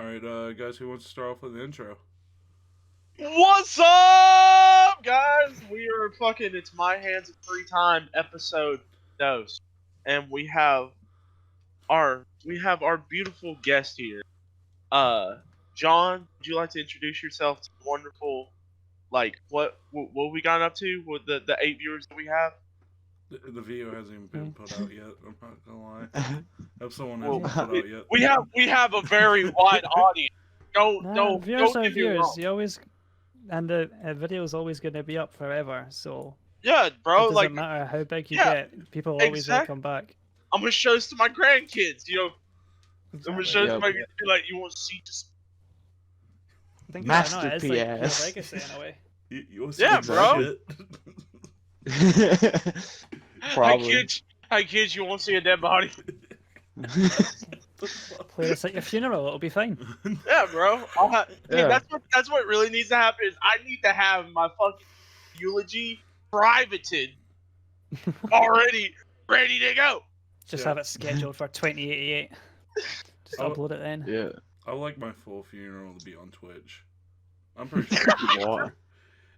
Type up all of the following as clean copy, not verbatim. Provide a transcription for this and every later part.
Alright, guys, who wants to start off with the intro? What's up, guys? We are fucking It's My Hands of Free Time episode dose. And we have our beautiful guest here. John, would you like to introduce yourself to the wonderful what we got up to with the 8 viewers that we have? The video hasn't even been put out yet, I'm not gonna lie. If someone Well, hasn't put out yet. we have a very wide audience. Don't Viewers are get me wrong. viewers. You always, and the video is always going to be up forever. So Yeah, it bro, doesn't like matter how big you yeah, get, people always will exact- come back. I'm gonna show this to my grandkids, I'm gonna show this to my Yep. kids, be like, you want to see just I think Master it's like your PS. legacy in a way. You want Yeah, some bro. shit? Probably. Hi kids, you want to see a dead body? Play this at your funeral, it'll be fine. Yeah, bro. Yeah. That's what really needs to happen. Is I need to have my fucking eulogy privated already, ready to go. Just Yeah. have it scheduled for 2088. Just Oh. upload it then. Yeah. I like my full funeral to be on Twitch. I'm pretty sure. What?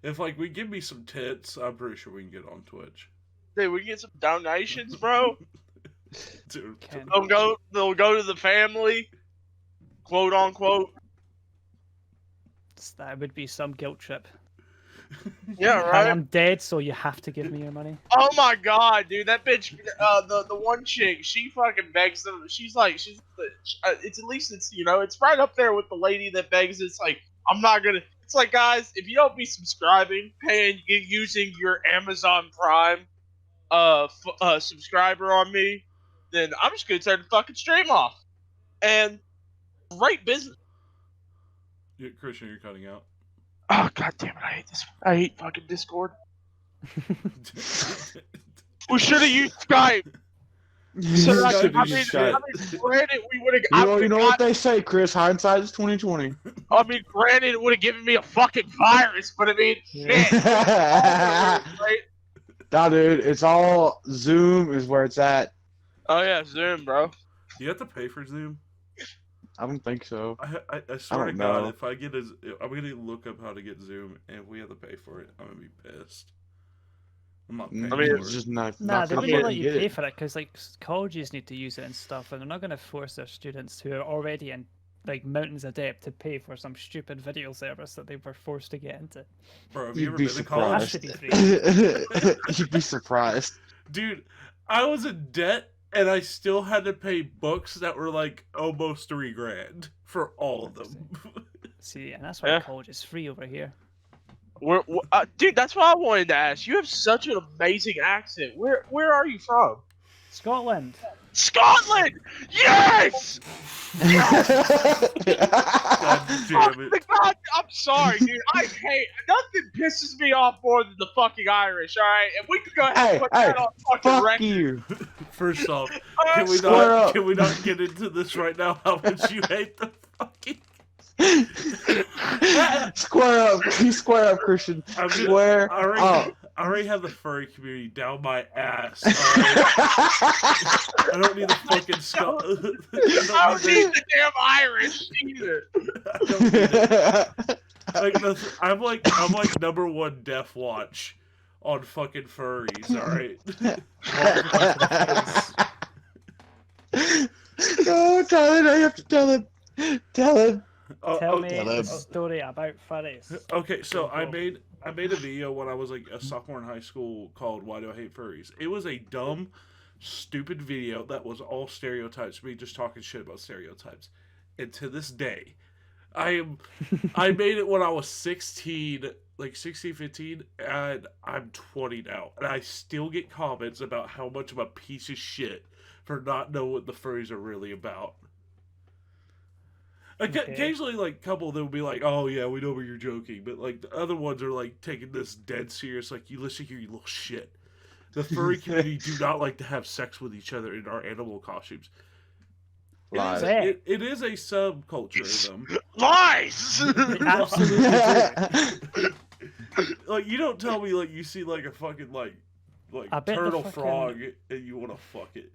If we give me some tits, I'm pretty sure we can get on Twitch. Dude, we can get some donations, bro. Dude, Can- They'll go to the family, quote unquote. That would be some guilt trip. Yeah, And right. I'm dead, so you have to give me your money. Oh my god, dude, that bitch, the one chick, she fucking begs them. It's at least it's right up there with the lady that begs. It's like, I'm not gonna. It's like, guys, if you don't be subscribing, paying, using your Amazon Prime, subscriber on me, then I'm just gonna turn the fucking stream off. And great business. Christian, you're cutting out. Oh god damn it, I hate this. I hate fucking Discord. We should have used Skype. So You I should mean, use Skype. granted, we would have. You know what they say, Chris? Hindsight is 2020. I mean, granted, it would have given me a fucking virus, but I mean, shit. Right? Nah, dude, it's all Zoom is where it's at. Oh yeah, Zoom, bro. You have to pay for Zoom? I don't think so. I swear to don't God, know. if I get I'm gonna look up how to get Zoom, and if we have to pay for it, I'm gonna be pissed. I'm not paying I mean, for It's it. just not. Nah, not they gonna wouldn't let fucking you get pay it. for it because like colleges need to use it and stuff, and they're not going to force their students who are already in like mountains of debt to pay for some stupid video service that they were forced to get into. Bro, have you ever You'd be been to college? surprised. You'd be surprised. Dude, I was in debt, and I still had to pay books that were like almost $3,000 for all of them. See, and that's why Yeah. college is free over here. Dude, that's what I wanted to ask. You have such an amazing accent. Where are you from? Scotland. Scotland. Yes. God damn it. God, I'm sorry, dude. I hate nothing pisses me off more than the fucking Irish. All right, and we could go ahead and Hey, put hey, that on fucking Fuck record. you. First off, Uh, can we Square not up. can we not get into this right now? How much you hate the fucking? Square up. You square up, Christian. I'm gonna- Square I up. already have the furry community down my ass. Alright? I don't need the fucking Scot. I don't need the damn Irish either. I don't need it. I'm like number one Death Watch on fucking furries. All right. No, tell him. I have to tell him. Tell him. Tell me okay. the him. story about furries. Okay, so I made a video when I was like a sophomore in high school called "Why Do I Hate Furries." It was a dumb, stupid video that was all stereotypes. Me just talking shit about stereotypes. And to this day, I made it when I was 16, like 16, 15, and I'm 20 now. And I still get comments about how much of a piece of shit for not knowing what the furries are really about. Occasionally, like, a couple of them will be like, oh, yeah, we know where you're joking. But, like, the other ones are, like, taking this dead serious. Like, you listen here, you little shit. The furry community do not like to have sex with each other in our animal costumes. Lies. It is a subculture of them. Lies. Absolutely. Like, you don't tell me, like, you see, like, a fucking, like I bet the turtle fucking- frog and you want to fuck it.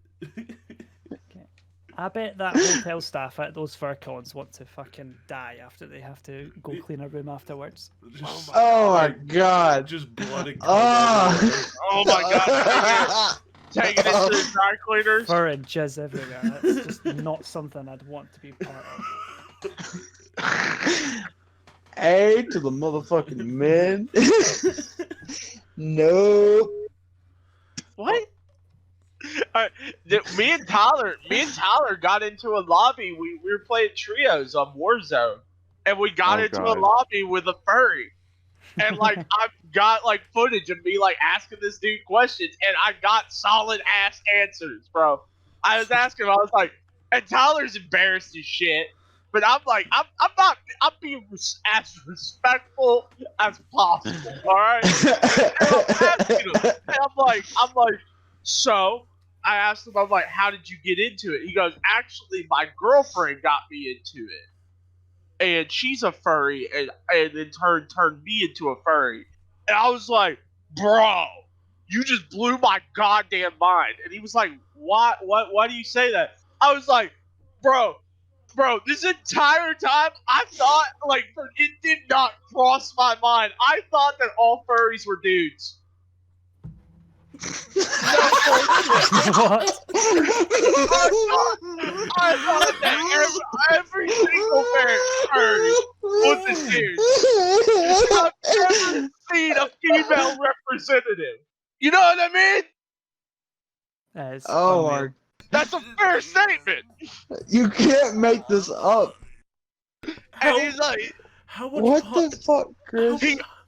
I bet that hotel staff at those fur cons want to fucking die after they have to go clean a room afterwards. Just, Oh my god. just blood and cum Ah. everywhere. Oh my god, taking it to the dry cleaners. Fur and jizz everywhere. It's just not something I'd want to be part of. A to the motherfucking men. Nope. What? Me and Tyler got into a lobby. We were playing trios on Warzone, and we got into a lobby with a furry. And like I've got like footage of me like asking this dude questions, and I got solid ass answers, bro. I was asking him, I was like, and Tyler's embarrassed as shit, but I'm like, I'm being as respectful as possible, all right? And I'm asking him, and I'm like, so I asked him, I'm like, how did you get into it? He goes, actually, my girlfriend got me into it. And she's a furry, and in turn turned me into a furry. And I was like, bro, you just blew my goddamn mind. And he was like, why do you say that? I was like, bro, this entire time I thought, like, it did not cross my mind. I thought that all furries were dudes. What? I thought that every single furry was a dude. I've never seen a female representative. You know what I mean? That is Oh unreal. my. That's a fair statement. You can't make this up. And he's like, How much What the fuck, Chris?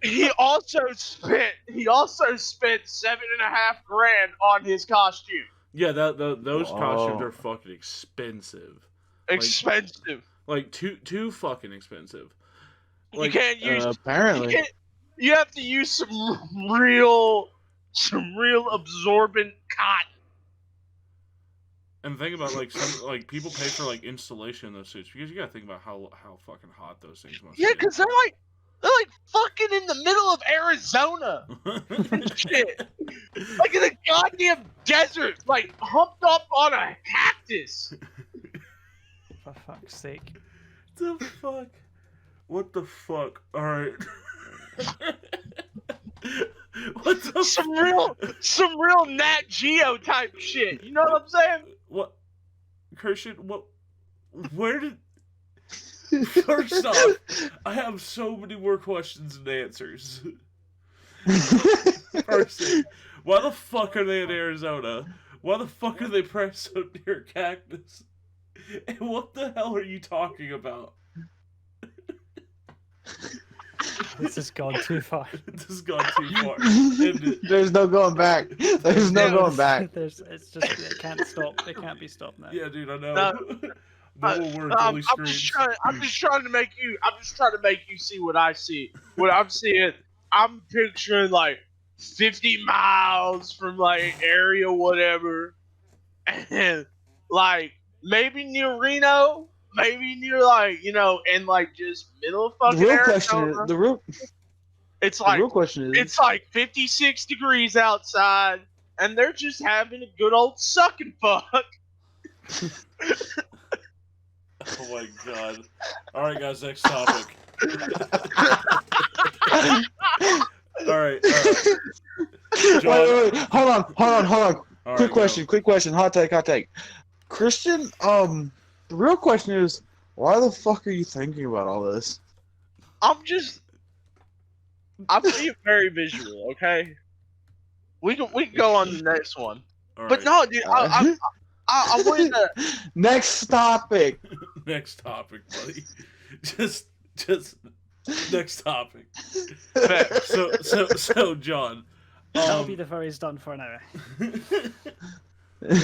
he also spent $7.5 grand on his costume. Yeah, those costumes Whoa. are fucking expensive. Expensive. Like too fucking expensive. You Like, can't use. Apparently. You have to use some real absorbent cotton. and think about like some like people pay for like installation in those suits because you gotta think about how fucking hot those things must Yeah, be. because they're like fucking in the middle of Arizona and shit. Like in the goddamn desert, like humped up on a cactus. For fuck's sake. The fuck? What the fuck? All right. What the Some real Nat Geo type shit. You know what I'm saying? What? Christian? What? Where did? First off, I have so many more questions and answers. First thing, why the fuck are they in Arizona? Why the fuck are they pressed so near a cactus? And what the hell are you talking about? This has gone too far. This has gone too far. And There's no going back. There's no going back. It's just it can't stop. It can't be stopped now. yeah, dude, I know. No. Double words, I'm only screens. just trying to make you see what I see. What I'm seeing, I'm picturing like 50 miles from like area whatever, and like maybe near Reno, maybe near like in like just middle of The fucking real Arizona. question is, It's the like real question is, it's like 56 degrees outside, and they're just having a good old sucking fuck. Oh my god. Alright, guys, next topic. Alright. wait, hold on. All Quick right, question, hot take. Christian, the real question is, why the fuck are you thinking about all this? I'm being very visual, okay? We can go on the next one. All But right. no, dude, I wanted to. Next topic. Next topic, buddy. Just next topic. So John. That'll be the furry's done for now. Maybe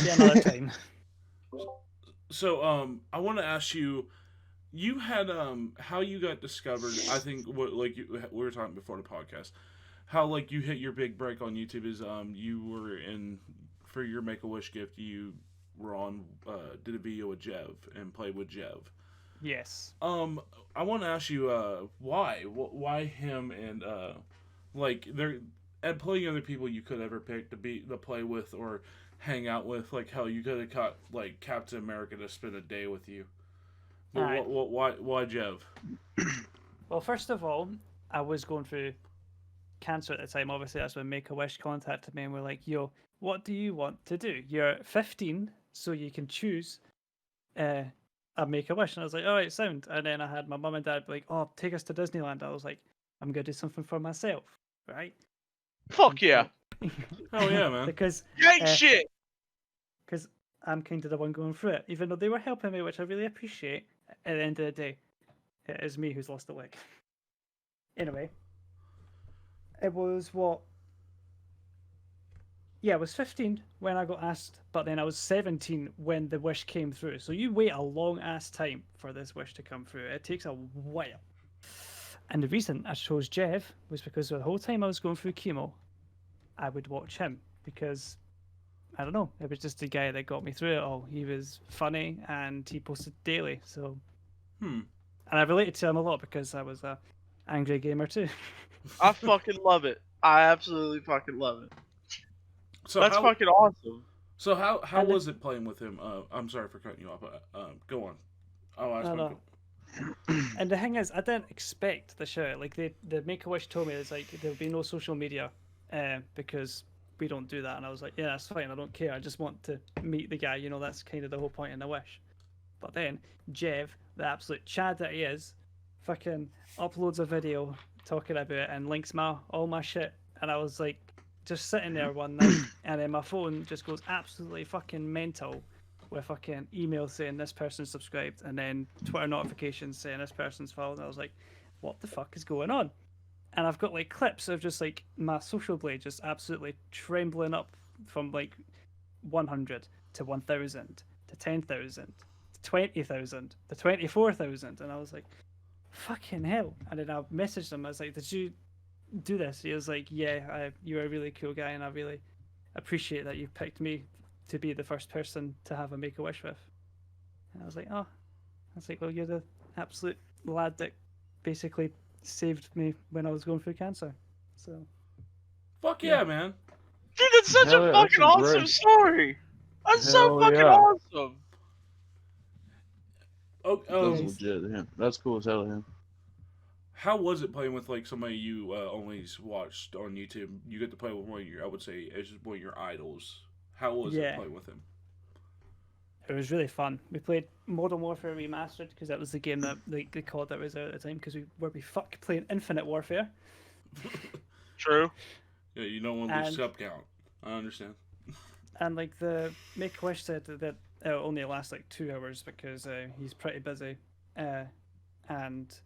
another time. So I want to ask you. You had how you got discovered. I think what we were talking before the podcast. How like you hit your big break on YouTube is you were in for your Make-A-Wish gift. You were on did a video with Jev and played with Jev. Yes. I want to ask you why him and like there and plenty other people you could ever pick to play with or hang out with. Like how you could have caught like Captain America to spend a day with you. But Alright. why Jev? Well, first of all, I was going through cancer at the time. Obviously, that's when Make-A-Wish contacted me and were like, "Yo, what do you want to do? You're 15, so you can choose a Make-A-Wish." And I was like, "All right, sound." And then I had my mum and dad be like, "Oh, take us to Disneyland." I was like, "I'm gonna do something for myself, right?" Fuck yeah. Oh yeah, man. Because Gang Uh, shit. because I'm kind of the one going through it, even though they were helping me, which I really appreciate. At the end of the day, it is me who's lost a leg. Anyway, it was what? Yeah, I was 15 when I got asked, but then I was 17 when the wish came through. So you wait a long ass time for this wish to come through. It takes a while. And the reason I chose Jev was because the whole time I was going through chemo, I would watch him because I don't know, it was just the guy that got me through it all. He was funny and he posted daily. So, Hmm. and I related to him a lot because I was a angry gamer too. I fucking love it. I absolutely fucking love it. So That's how fucking awesome. so how And was it playing with him? I'm sorry for cutting you off. Go on. I'll ask No, my. no. And the thing is, I didn't expect the shit. Like the Make a Wish told me it's like there'll be no social media, because we don't do that. And I was like, yeah, that's fine. I don't care. I just want to meet the guy. You know, that's kind of the whole point in the wish. But then Jev, the absolute Chad that he is, fucking uploads a video talking about it and links all my shit. And I was like, just sitting there one night, and then my phone just goes absolutely fucking mental with fucking emails saying this person's subscribed, and then Twitter notifications saying this person's followed. And I was like, what the fuck is going on? And I've got like clips of just like my social blade just absolutely trembling up from like 100 to 1,000 to 10,000 to 20,000 to 24,000. And I was like, fucking hell. And then I messaged him. I was like, did you do this? He was like, yeah, you're a really cool guy, and I really appreciate that you picked me to be the first person to have a Make-A-Wish with. And I was like, oh. I was like, well, you're the absolute lad that basically saved me when I was going through cancer. So, Fuck yeah, man. Dude, that's such Hell a yeah, fucking that's awesome great. story. That's so Hell fucking yeah. awesome. Oh, That's Yes. legit. Yeah. That's cool as hell. Him. how was it playing with like somebody you only watched on YouTube? You get to play with one of your, I would say, as one of your idols. How was it Yeah. playing with him? It was really fun. We played Modern Warfare Remastered because that was the game that the COD that was out at the time, because we fuck playing Infinite Warfare. True. Yeah, you don't want to lose And- sub count. I understand. And like the Make a Wish said that it'll only last like 2 hours because he's pretty busy, and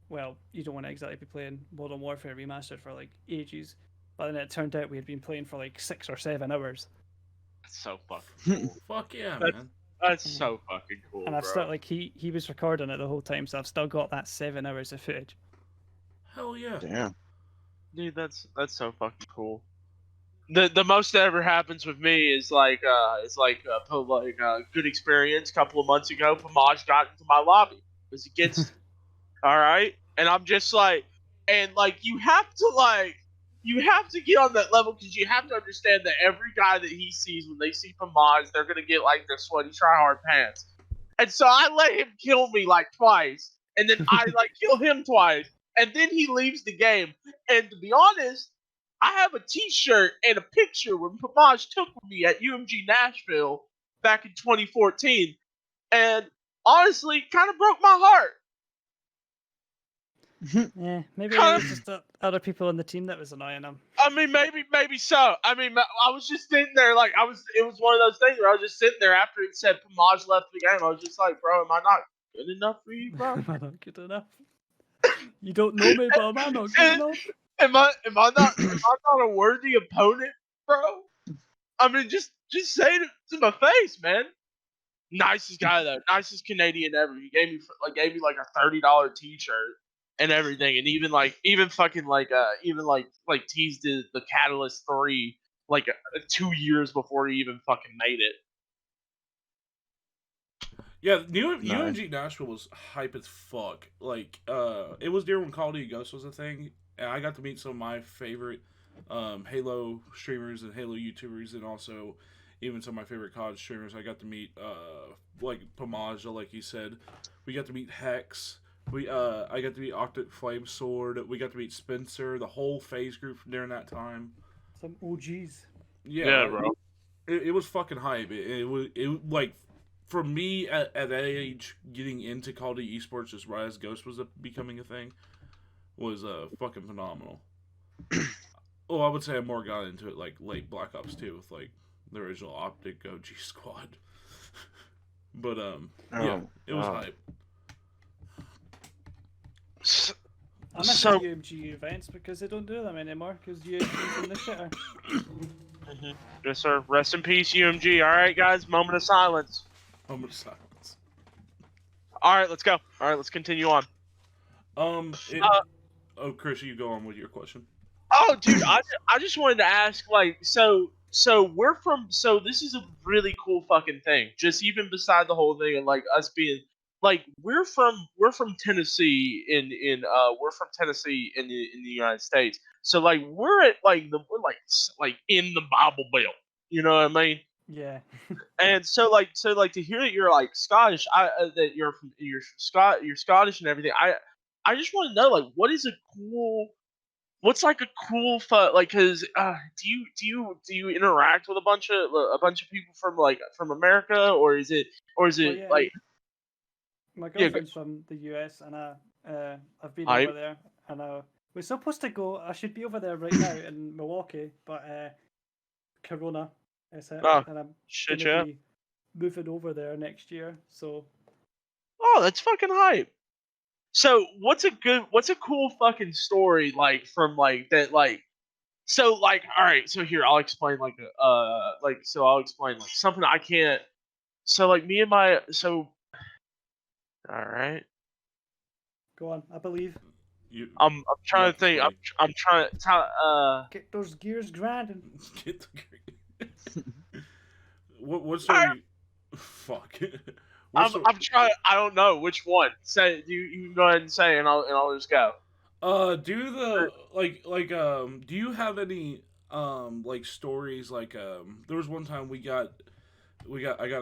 well, you don't want to exactly be playing Modern Warfare Remastered for like ages. But then it turned out we had been playing for like 6 or 7 hours, That's so fucking cool. Fuck yeah, That's- man. That's so fucking cool, and I've bro. still like he was recording it the whole time, so I've still got that 7 hours of footage. Hell yeah. Damn. Dude, that's so fucking cool. The most that ever happens with me is like good experience. A couple of months ago, Pamaj got into my lobby. It was against, all right, and I'm just like, and like you have to get on that level because you have to understand that every guy that he sees when they see Pamaj, they're gonna get like their sweaty tryhard pants. And so I let him kill me like twice, and then I like kill him twice, and then he leaves the game. And to be honest, I have a T-shirt and a picture when Pamaj took with me at UMG Nashville back in 2014, and honestly, kind of broke my heart. Yeah, maybe Kind it of- was just other people on the team that was annoying him. I mean, maybe so. I mean, I was just sitting there like it was one of those things where I was just sitting there after it said Pamaj left the game. I was just like, bro, am I not good enough for you, bro? Am I not good enough? You don't know me, but am I not good enough? Am I not a worthy opponent, bro? I mean, just say it to my face, man. Nicest guy though, nicest Canadian ever. He gave me like a $30 T-shirt and everything, and even teased the Catalyst 3 like 2 years before he even fucking made it. Yeah, Nice. UNG Nashville was hype as fuck. Like, it was during when Call of Duty Ghosts was a thing, and I got to meet some of my favorite Halo streamers and Halo YouTubers, and also even some of my favorite COD streamers. I got to meet like Pamaja, like you said. We got to meet Hex. I got to meet Octet Flamesword. We got to meet Spencer, the whole phase group during that time. Some OGs. Yeah, bro. It was fucking hype. It like for me at that age, getting into Call of Duty esports just right as Ghost was becoming a thing was fucking phenomenal. I would say I more got into it like late Black Ops 2 with like the original Optic OG squad. But yeah, it was hype. I miss the UMG events because they don't do them anymore because UMG's in the shitter. Yes, sir. Rest in peace, UMG. All right, guys. Moment of silence. Moment of silence. All right, let's go. All right, let's continue on. Chris, you go on with your question. Oh, dude, I just wanted to ask, like, so we're from, so this is a really cool fucking thing. Just even beside the whole thing and like us being, like, we're from Tennessee in the United States. So like we're at like we're in the Bible Belt. You know what I mean? Yeah. And so to hear that you're like Scottish, that you're Scottish and everything. I just want to know, like, what's like a cool cause do you interact with a bunch of people from America, or is it Well, yeah, like my girlfriend's from the US and I've been over there and we're supposed to go. I should be over there right now in Milwaukee, but Corona is it, and I'm gonna be moving over there next year. So, that's fucking hype. So what's a cool fucking story like from like that like so like all right, so here I'll explain I'll explain like something I can't, so like me and my all right, go on. I believe. I'm trying to think. I'm trying to get those gears grinding. Get the What's story? Fuck. I'm trying. I don't know which one. Say you can go ahead and say, and I'll just go. Do you have any like stories like there was one time I got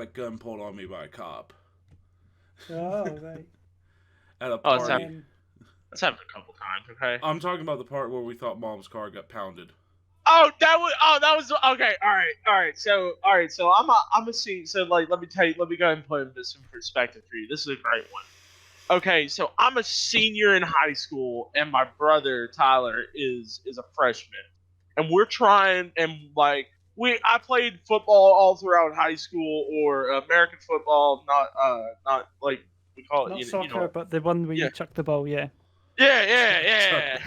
a gun pulled on me by a cop. Oh right. At a party. That's happened a couple times. Okay. I'm talking about the part where we thought Mom's car got pounded. That was okay. All right. So I'm a scene. So like, let me go ahead and put this in perspective for you. This is a great one. Okay, so I'm a senior in high school, and my brother Tyler is a freshman, and we're trying and like I played football all throughout high school, or American football, not like we call it, not soccer, but the one where you chuck the ball, yeah. Yeah.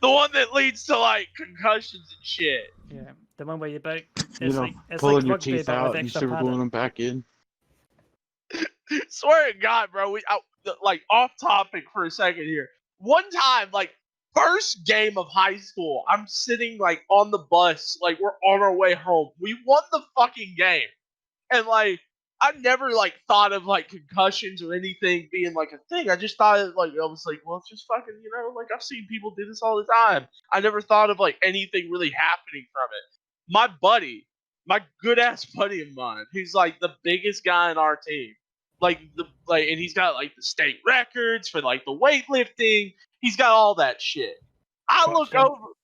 The one that leads to like concussions and shit. Yeah, the one where you back. It's pulling your teeth out and super gluing them back in. Swear to God, bro. Like off topic for a second here. One time, like first game of high school, I'm sitting like on the bus, like we're on our way home. We won the fucking game, and like I never like thought of like concussions or anything being like a thing. I just thought I was like, well, it's just fucking, like I've seen people do this all the time. I never thought of like anything really happening from it. My buddy, my good ass buddy of mine, who's like the biggest guy in our team, and he's got like the state records for like the weightlifting. He's got all that shit. I look over.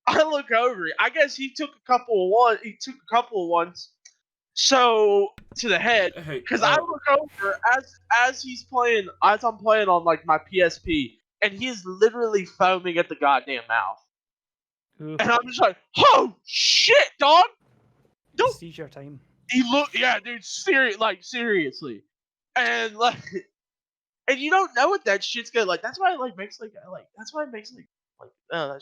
I guess he took a couple of ones. So to the head, because I look over as I'm playing on like my PSP, and he is literally foaming at the goddamn mouth. Oof. And I'm just like, oh shit, dog! Don't seizure time. Dude, seriously, and like, and you don't know what that shit's gonna like. That's why it makes that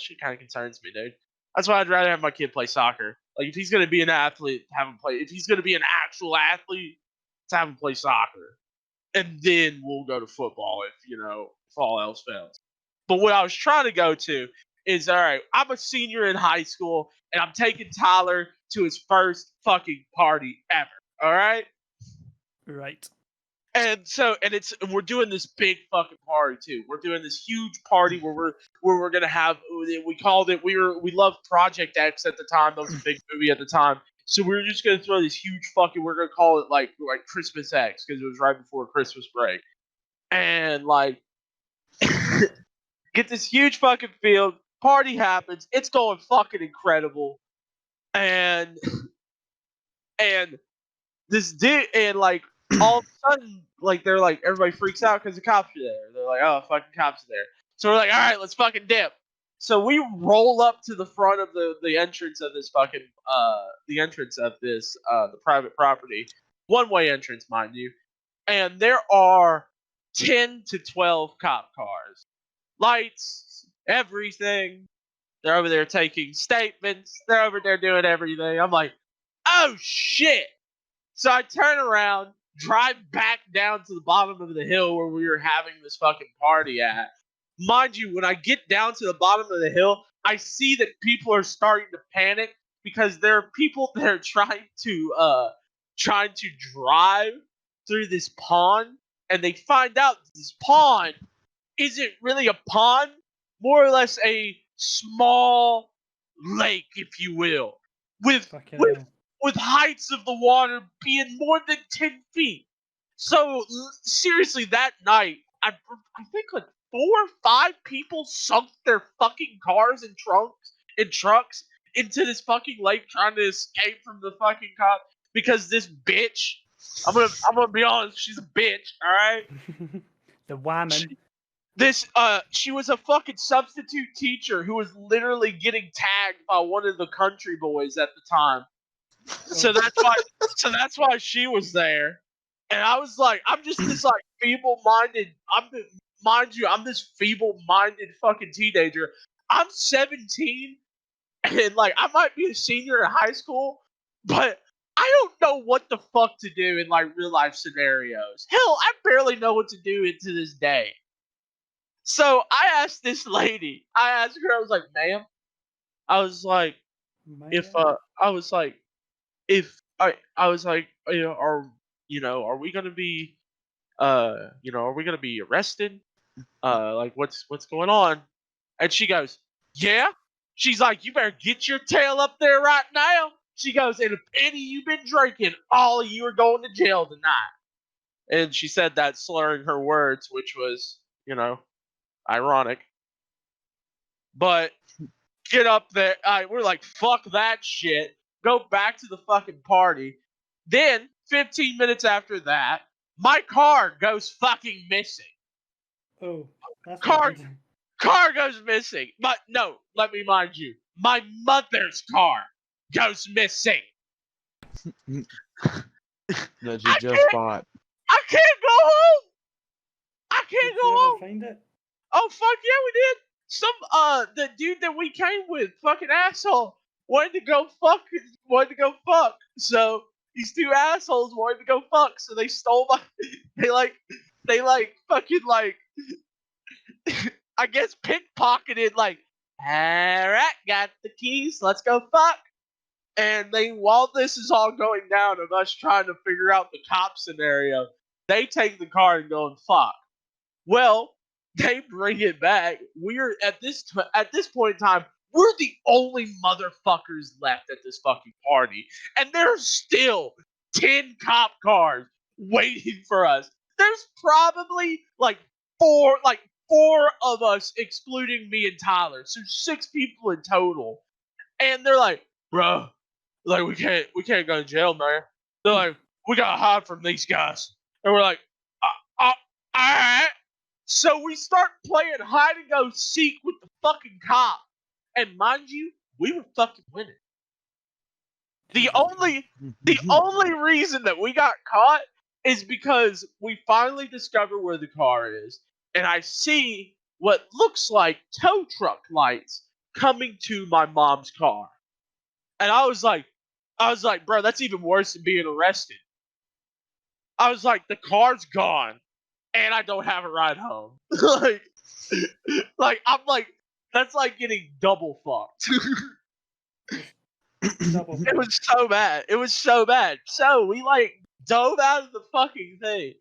shit kind of concerns me, dude. That's why I'd rather have my kid play soccer. Like, if he's gonna be an athlete, have him play. If he's gonna be an actual athlete, let's have him play soccer, and then we'll go to football if all else fails. But what I was trying to go to is, all right, I'm a senior in high school, and I'm taking Tyler to his first fucking party ever. All right. Right. And we're doing this big fucking party too. We're doing this huge party where where we're gonna have. We called it. We loved Project X at the time. That was a big movie at the time. So we were just gonna throw this huge fucking. We're gonna call it like Christmas X because it was right before Christmas break, and like get this huge fucking field. Party happens. It's going fucking incredible, and this dude and like all of a sudden like they're like everybody freaks out because the cops are there. They're like, oh, fucking cops are there. So we're like, all right, let's fucking dip. So we roll up to the front of the entrance of this fucking the private property, one way entrance, mind you, and there are 10 to 12 cop cars, lights, everything. They're over there taking statements. They're over there doing everything. I'm like, oh shit. So I turn around, drive back down to the bottom of the hill where we were having this fucking party at. Mind you, when I get down to the bottom of the hill, I see that people are starting to panic because there are people that are trying to drive through this pond, and they find out this pond isn't really a pond, more or less a small lake, if you will, with heights of the water being more than 10 feet. So, seriously, that night, I think like 4 or 5 people sunk their fucking cars and trucks into this fucking lake trying to escape from the fucking cop because this bitch, I'm gonna be honest, she's a bitch, alright? The woman. She was a fucking substitute teacher who was literally getting tagged by one of the country boys at the time. So that's why she was there. And I was like, I'm just this like feeble-minded. I'm this feeble-minded fucking teenager. I'm 17, and like I might be a senior in high school, but I don't know what the fuck to do in like real life scenarios. Hell, I barely know what to do to this day. So I asked this lady. I was like, ma'am. I was like, I was like, are we gonna be, are we gonna be arrested? Like what's going on? And she goes, yeah. She's like, you better get your tail up there right now. She goes, and if any of you been drinking, all of you are going to jail tonight. And she said that slurring her words, which was, ironic. But get up there. We're like, fuck that shit. Go back to the fucking party. Then, 15 minutes after that, my car goes fucking missing. Oh, that's car goes missing. But no, let me mind you, my mother's car goes missing. That you just bought. I can't go home. I can't go home. Find it? Oh fuck yeah, we did. The dude that we came with, fucking asshole, wanted to go fuck. So these 2 assholes wanted to go fuck. So they stole my. They fucking I guess pickpocketed like. Alright, got the keys. Let's go fuck. And while this is all going down of us trying to figure out the cop scenario, they take the car and go and fuck. Well, they bring it back. We're at this point in time, we're the only motherfuckers left at this fucking party, and there's still 10 cop cars waiting for us. There's probably like four of us, excluding me and Tyler, so 6 people in total. And they're like, bro, like we can't go to jail, man. They're like, we gotta hide from these guys, and we're like, all right. So we start playing hide and go seek with the fucking cop. And mind you, we were fucking winning. The only reason that we got caught is because we finally discover where the car is. And I see what looks like tow truck lights coming to my mom's car. And I was like, bro, that's even worse than being arrested. I was like, the car's gone. And I don't have a ride home. I'm like, that's like getting double fucked. It was so bad. So we dove out of the fucking thing,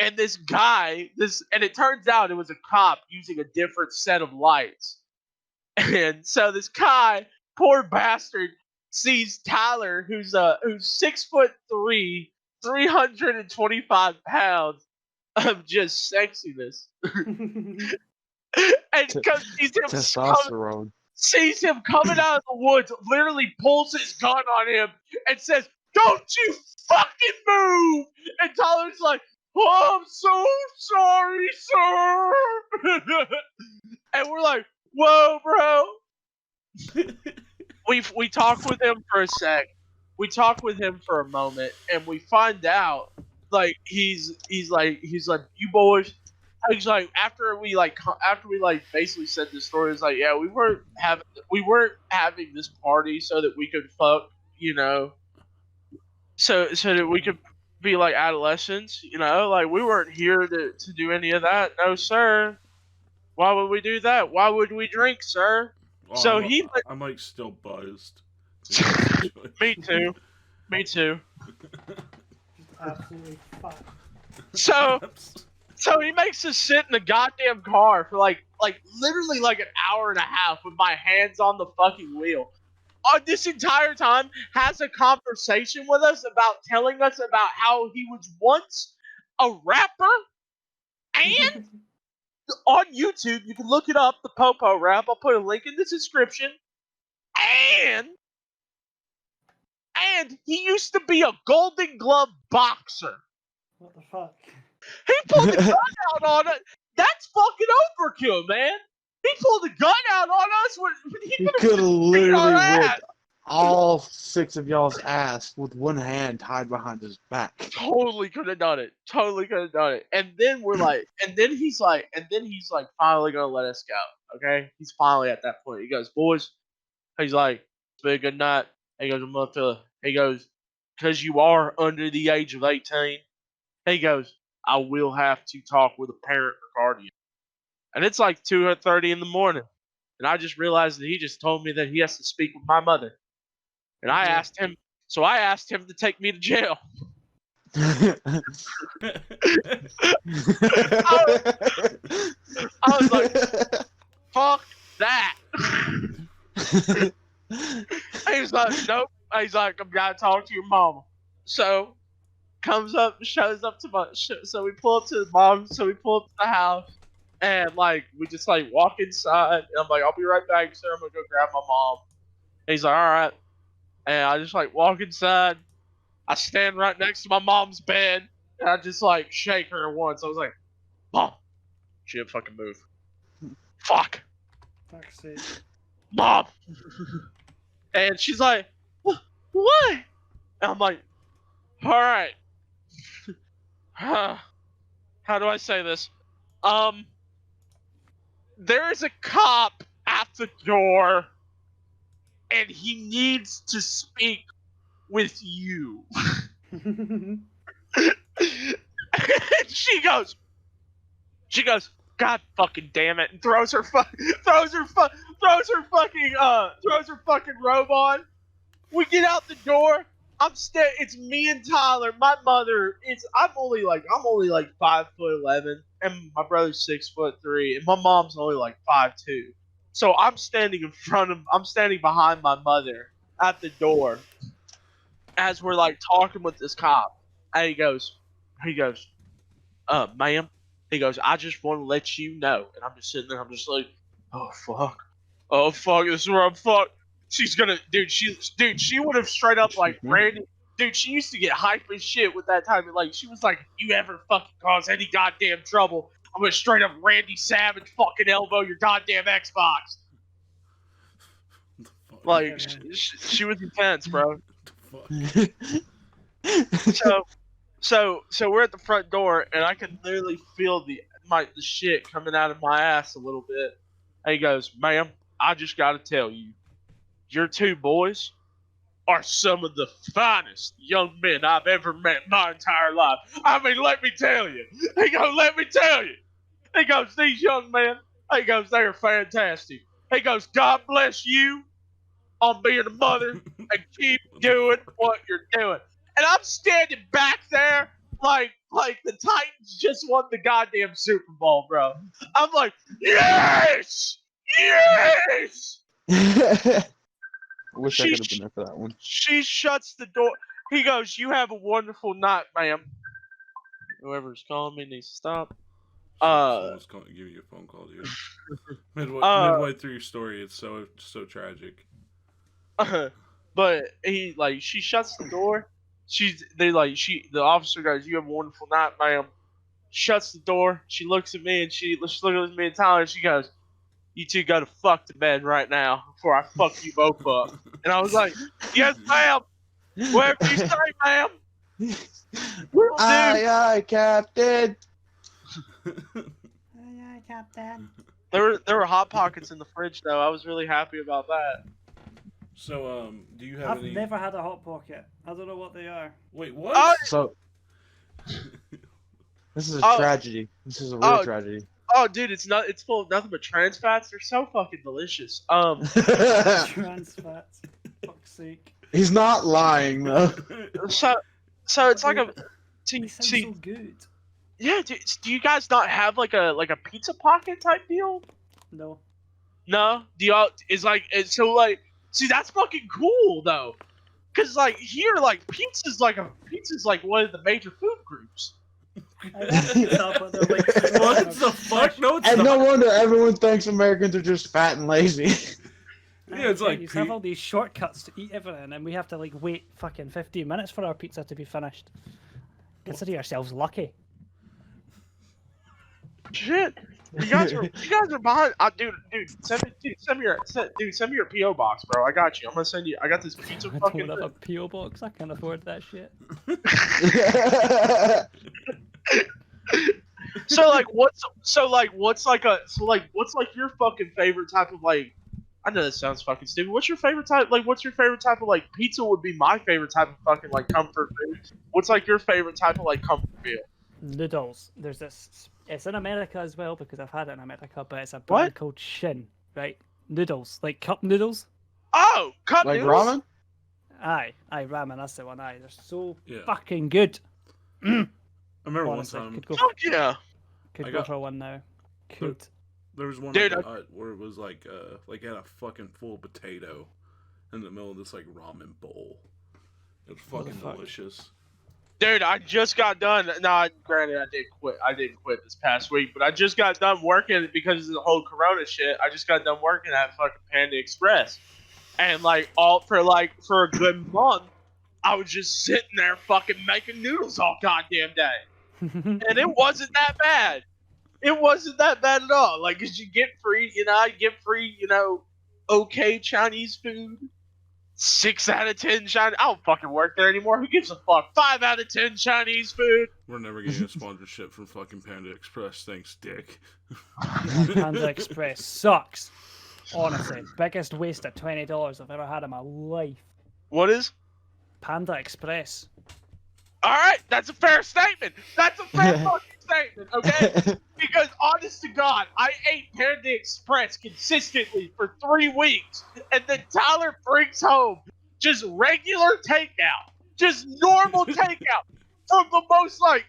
and this guy, and it turns out it was a cop using a different set of lights. And so this guy, poor bastard, sees Tyler, who's 6'3", 325 pounds of just sexiness, and sees him coming out of the woods, literally pulls his gun on him and says, "Don't you fucking move!" And Tyler's like, "Oh, I'm so sorry, sir." And we're like, "Whoa, bro." We talk with him for a sec. We talk with him for a moment, and we find out like he's like you boys. He's like after we basically said this story. It's like, yeah, we weren't having this party so that we could fuck, so that we could be like adolescents, like we weren't here to do any of that. No, sir. Why would we do that? Why would we drink, sir? Oh, So I'm like still buzzed. Me too. Me too. Absolutely fucked. So he makes us sit in the goddamn car for like literally like an hour and a half with my hands on the fucking wheel. This entire time has a conversation with us about telling us about how he was once a rapper, and on YouTube you can look it up, the Popo rap. I'll put a link in the description. And he used to be a Golden Glove boxer. What the fuck? He pulled the gun out on it. That's fucking overkill, man. He pulled the gun out on us when he could have literally whipped all 6 of y'all's ass with one hand tied behind his back. Totally could have done it. And then he's like finally gonna let us go. Okay? He's finally at that point. He goes, "Boys," he's like, "It's been a good night." He goes, "I'm gonna feel." He goes, "Because you are under the age of 18." He goes, "I will have to talk with a parent or guardian." And it's like 2:30 in the morning. And I just realized that he just told me that he has to speak with my mother. And I asked him to take me to jail. I was like, fuck that. He's like, nope. He's like, I've got to talk to your mama. So so we pull up to the house, and like we just like walk inside, and I'm like, "I'll be right back, sir. I'm gonna go grab my mom." And he's like, "All right." And I just like walk inside. I stand right next to my mom's bed, and I just like shake her once. I was like, "Mom," she didn't fucking move. Fuck. Fuck's sake. Mom. And she's like, "What?" And I'm like, "All right." How do I say this? There is a cop at the door, and he needs to speak with you. And she goes, "God fucking damn it!" and throws her fucking robe on. We get out the door. It's me and Tyler. My mother I'm only like 5'11", and my brother's 6'3", and my mom's only like 5'2". So I'm standing behind my mother at the door as we're like talking with this cop. And he goes, "Ma'am," he goes, "I just want to let you know." And I'm just sitting there. I'm just like, oh fuck, this is where I'm fucked. She's gonna, she would have straight up like Randy. Dude, she used to get hype as shit with that time. Like, she was like, "If you ever fucking cause any goddamn trouble, I'm gonna straight up Randy Savage fucking elbow your goddamn Xbox." Like, she was intense, bro. So we're at the front door, and I can literally feel the shit coming out of my ass a little bit. And he goes, "Ma'am, I just gotta tell you, your 2 boys are some of the finest young men I've ever met in my entire life. I mean, let me tell you." He goes, "Let me tell you." He goes, "These young men," he goes, "they are fantastic." He goes, "God bless you on being a mother, and keep doing what you're doing." And I'm standing back there like the Titans just just won the goddamn Super Bowl, bro. I'm like, yes, yes. Wish I She could have been there for that one. She shuts the door. He goes, "You have a wonderful night, ma'am." Whoever's calling me needs to stop. Someone's giving you a phone call, dude. Midway through your story, it's so tragic. But she shuts the door. The officer goes, "You have a wonderful night, ma'am." Shuts the door. She looks at me and she looks at me and Tyler and she goes, "You two go to fuck to bed right now before I fuck you both up." And I was like, "Yes, ma'am. Whatever you say, ma'am." Will do. Aye, Captain. Aye, Captain. There were hot pockets in the fridge though. I was really happy about that. So, do you have I've any? never had a hot pocket. I don't know what they are. Wait, what? Oh, So, this is a Oh. tragedy. This is a real tragedy. oh, dude, it's full of nothing but trans fats. They're so fucking delicious. Trans fats. Fuck's sake. He's not lying though. So it's like a. They sound so good. Yeah, do you guys not have like a pizza pocket type deal? No. No, do y'all see that's fucking cool though, cause like here pizza's like one of the major food groups. I love pizza, but they're like, What the fuck? No, it's And not. no wonder everyone thinks Americans are just fat and lazy. Yeah, it's like you have all these shortcuts to eat everything, and we have to like wait fucking 15 minutes for our pizza to be finished. Consider yourselves lucky. Shit, you guys are behind. Dude, send me your PO box, bro. I got you. I'm gonna send you. I got this pizza I fucking. don't have a PO box. I can't afford that shit. What's your fucking favorite type of like? I know this sounds fucking stupid. What's your favorite type? Like, what's your favorite type of like pizza? Would be my favorite type of fucking like comfort food. What's like your favorite type of like comfort meal? Noodles. There's this. It's in America as well because I've had it in America, but it's a brand called Shin, right? Noodles, like cup noodles. Oh, cup Like noodles? ramen? Aye, ramen. That's the one. Aye, they're so Yeah. fucking good. I remember Honestly, one time could go, Fuck yeah. could I go got- for one now. Could. there was one Dude, at the hut where it was like it had a fucking full potato in the middle of this like ramen bowl. It was fucking fuck? delicious. Dude, I just got done. Nah, granted, I did quit. I didn't quit this past week, but I just got done working because of the whole Corona shit. I just got done working at fucking Panda Express, and like for a good month, I was just sitting there fucking making noodles all goddamn day, and it wasn't that bad. It wasn't that bad at all. Like, 'cause you get free, okay Chinese food. 6 out of 10 Chinese. I don't fucking work there anymore. Who gives a fuck? 5 out of 10 Chinese food. We're never getting a sponsorship from fucking Panda Express. Thanks, Dick. Panda Express sucks. Honestly, biggest waste of $20 I've ever had in my life. What is? Panda Express. All right, that's a fair statement. That's a fair fucking statement, okay? Because honest to God, I ate Panda Express consistently for 3 weeks, and then Tyler brings home just regular takeout, just normal takeout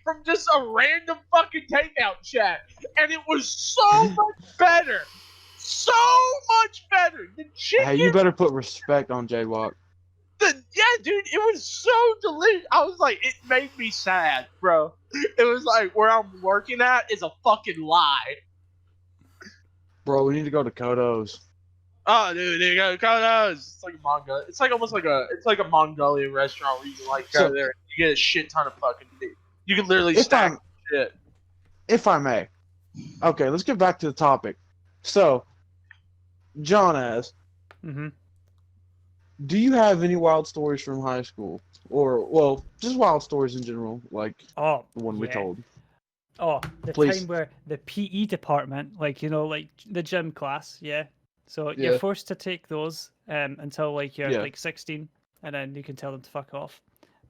from just a random fucking takeout chat, and it was so much better, The chicken. Hey, you better put respect on J-Walk. Yeah, dude, it was so delicious. I was like, it made me sad, bro. It was like where I'm working at is a fucking lie. Bro, we need to go to Kodo's. Oh, dude, there you go, Johnaz. It's like a Mongolia. It's like almost like a Mongolian restaurant where you can like go there and you get a shit ton of fucking meat. You can literally stack shit. If I may. Okay, let's get back to the topic. So, Johnaz, Mm-hmm. do you have any wild stories from high school? Or, well, just wild stories in general, like Oh, the one we yeah. told. Oh, the Please. time where the PE department, like the gym class, yeah. So Yeah. you're forced to take those until like you're Yeah. like 16, and then you can tell them to fuck off.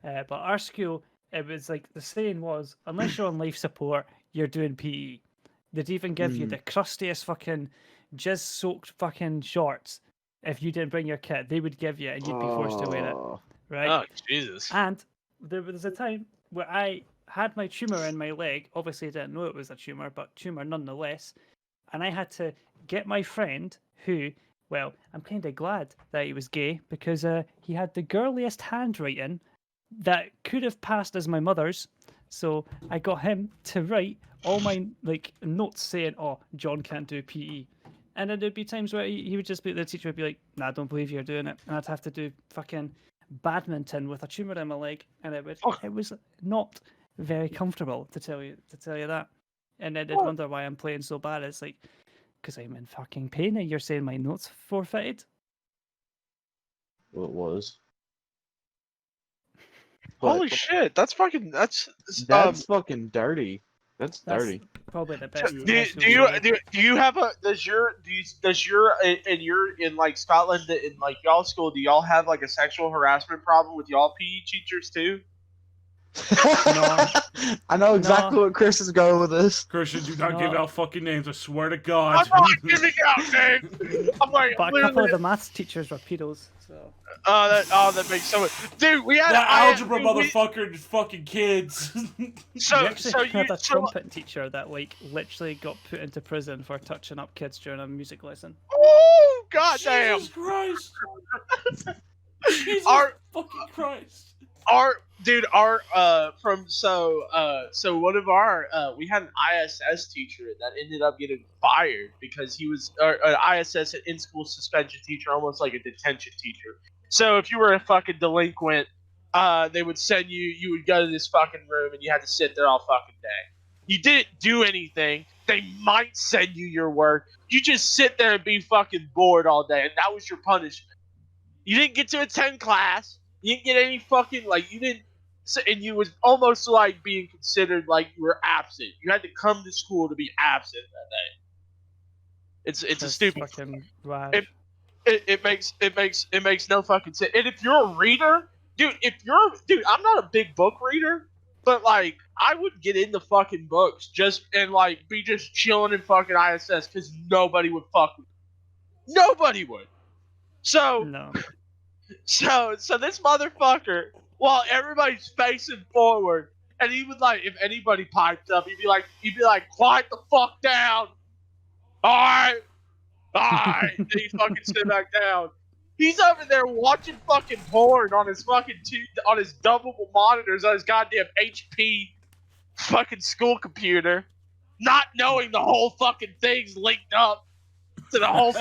But our school, it was like the saying was, unless you're on life support, you're doing PE. They'd even give you the crustiest fucking jizz-soaked fucking shorts if you didn't bring your kit. They would give you, and you'd be forced to wear it, Oh. right? Oh, Jesus. And there was a time where I had my tumor in my leg. Obviously, I didn't know it was a tumor, but tumor nonetheless. And I had to get my friend, who, well, I'm kind of glad that he was gay because he had the girliest handwriting that could have passed as my mother's. So I got him to write all my like notes saying, "Oh, John can't do PE," and then there'd be times where he would just be, the teacher would be like, "Nah, I don't believe you're doing it," and I'd have to do fucking badminton with a tumor in my leg, and it was not very comfortable to tell you that. And then they'd wonder why I'm playing so bad. It's like, because I'm in fucking pain, and you're saying my notes forfeited. Well, it was. Holy shit! That's fucking. That's fucking dirty. That's dirty. Probably the best. Do you have a does your and you're in like Scotland in like y'all school? Do y'all have like a sexual harassment problem with y'all PE teachers too? I know exactly what Chris is going with this. Christian, do not give out fucking names. I swear to God. I'm not giving out names. I'm like, but a couple of the maths teachers were pedos, so. That makes so much. Dude, we had that algebra motherfucker and fucking kids. We had a trumpet teacher that like literally got put into prison for touching up kids during a music lesson. Oh goddamn! Jesus Christ! Jesus fucking Christ! So one of our we had an ISS teacher that ended up getting fired because he was an ISS, an in-school suspension teacher, almost like a detention teacher. So if you were a fucking delinquent, they would send you would go to this fucking room and you had to sit there all fucking day. You didn't do anything. They might send you your work. You just sit there and be fucking bored all day, and that was your punishment. You didn't get to attend class. You didn't get any fucking, like, you didn't, and you was almost like being considered like you were absent. You had to come to school to be absent that day. It's a stupid. Fucking It makes no fucking sense. And if you're a reader, dude, I'm not a big book reader, but like I would get into fucking books and like be just chilling in fucking ISS because nobody would fuck with me. Nobody would. So no. So this motherfucker, while everybody's facing forward, and he would like, if anybody piped up, he'd be like, quiet the fuck down. All right. Then he'd fucking sit back down. He's over there watching fucking porn on his fucking on his double monitors on his goddamn HP fucking school computer, not knowing the whole fucking thing's linked up to the whole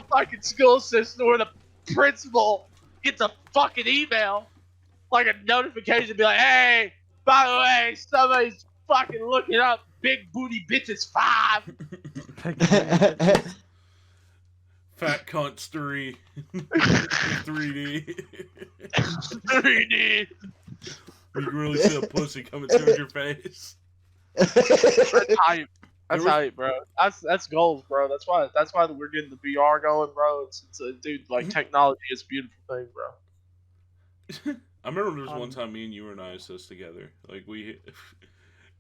fucking school system where the principal gets a fucking email, like a notification, be like, hey, by the way, somebody's fucking looking up Big Booty Bitches 5. Fat Cunts 3. 3D. 3D. You can really see a pussy coming through your face. That's hype. That's hype, bro. That's goals, bro. That's why we're getting the VR going, bro. It's dude, like technology is a beautiful thing, bro. I remember there was one time me and you were in ISS together. Like we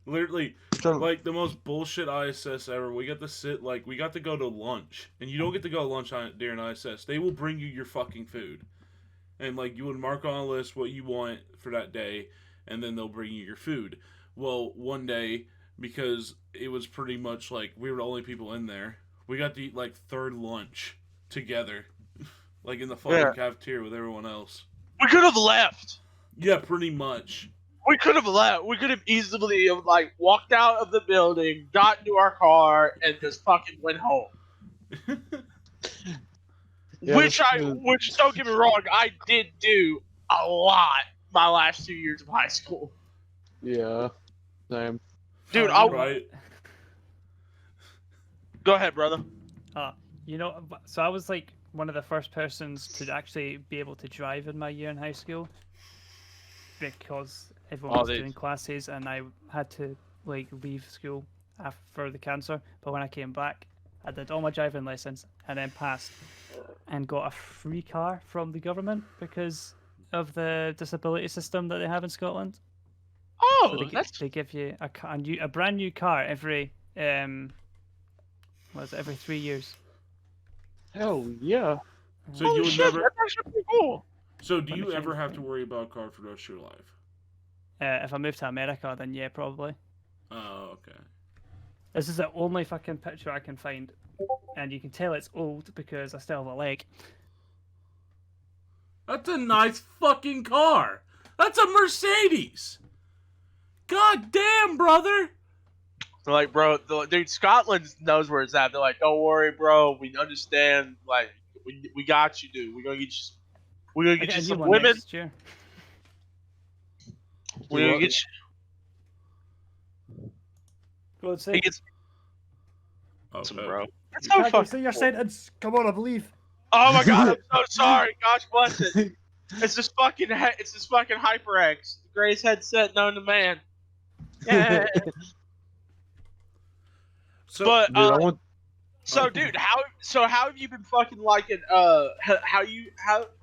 literally like the most bullshit ISS ever. We got to go to lunch. And you don't get to go to lunch during ISS. They will bring you your fucking food. And like you would mark on a list what you want for that day, and then they'll bring you your food. Well, one day, because it was pretty much like we were the only people in there, we got to eat like third lunch together, like in the fucking cafeteria with everyone else. We could have left. Yeah, pretty much. We could have left. We could have easily like walked out of the building, got into our car, and just fucking went home. Which don't get me wrong, I did do a lot my last 2 years of high school. Yeah, same. Dude, right. Go ahead, brother. So I was like one of the first persons to actually be able to drive in my year in high school because everyone was doing classes and I had to like leave school after the cancer. But when I came back, I did all my driving lessons and then passed and got a free car from the government because of the disability system that they have in Scotland. Oh, so they give you a brand new car every 3 years. Hell yeah! So Holy shit, that's actually pretty cool. So do you ever have to worry about a car for the rest of your life? If I move to America, then yeah, probably. Oh, okay. This is the only fucking picture I can find, and you can tell it's old because I still have a leg. That's a nice fucking car. That's a Mercedes. God damn, brother. They're like, bro, dude, Scotland knows where it's at. They're like, don't worry, bro. We understand. Like, we got you, dude. We're gonna get you. We're gonna I get get you a new some one women. next year. We're gonna what? get Go and you. say. He gets Okay. some, bro. That's You so can't go fucking. say your sentence. Come on, I believe. Oh my god, I'm so sorry. Gosh bless it. It's this fucking HyperX, the greatest headset known to man. Yeah. So, But Dude, I want. so dude, how have you been fucking liking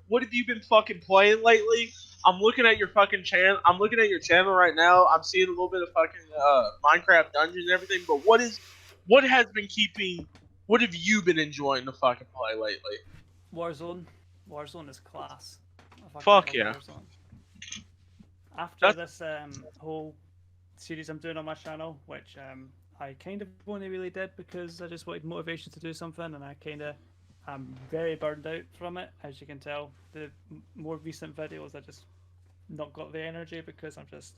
what have you been fucking playing lately? I'm looking at your fucking channel. I'm looking at your channel right now. I'm seeing a little bit of fucking Minecraft dungeon and everything. But what have you been enjoying to fucking play lately? Warzone. Warzone is class. I fucking Fuck love yeah. Warzone. After That's- this whole series I'm doing on my channel, which I kind of only really did because I just wanted motivation to do something, and I'm very burned out from it, as you can tell. The more recent videos, I just not got the energy because I'm just,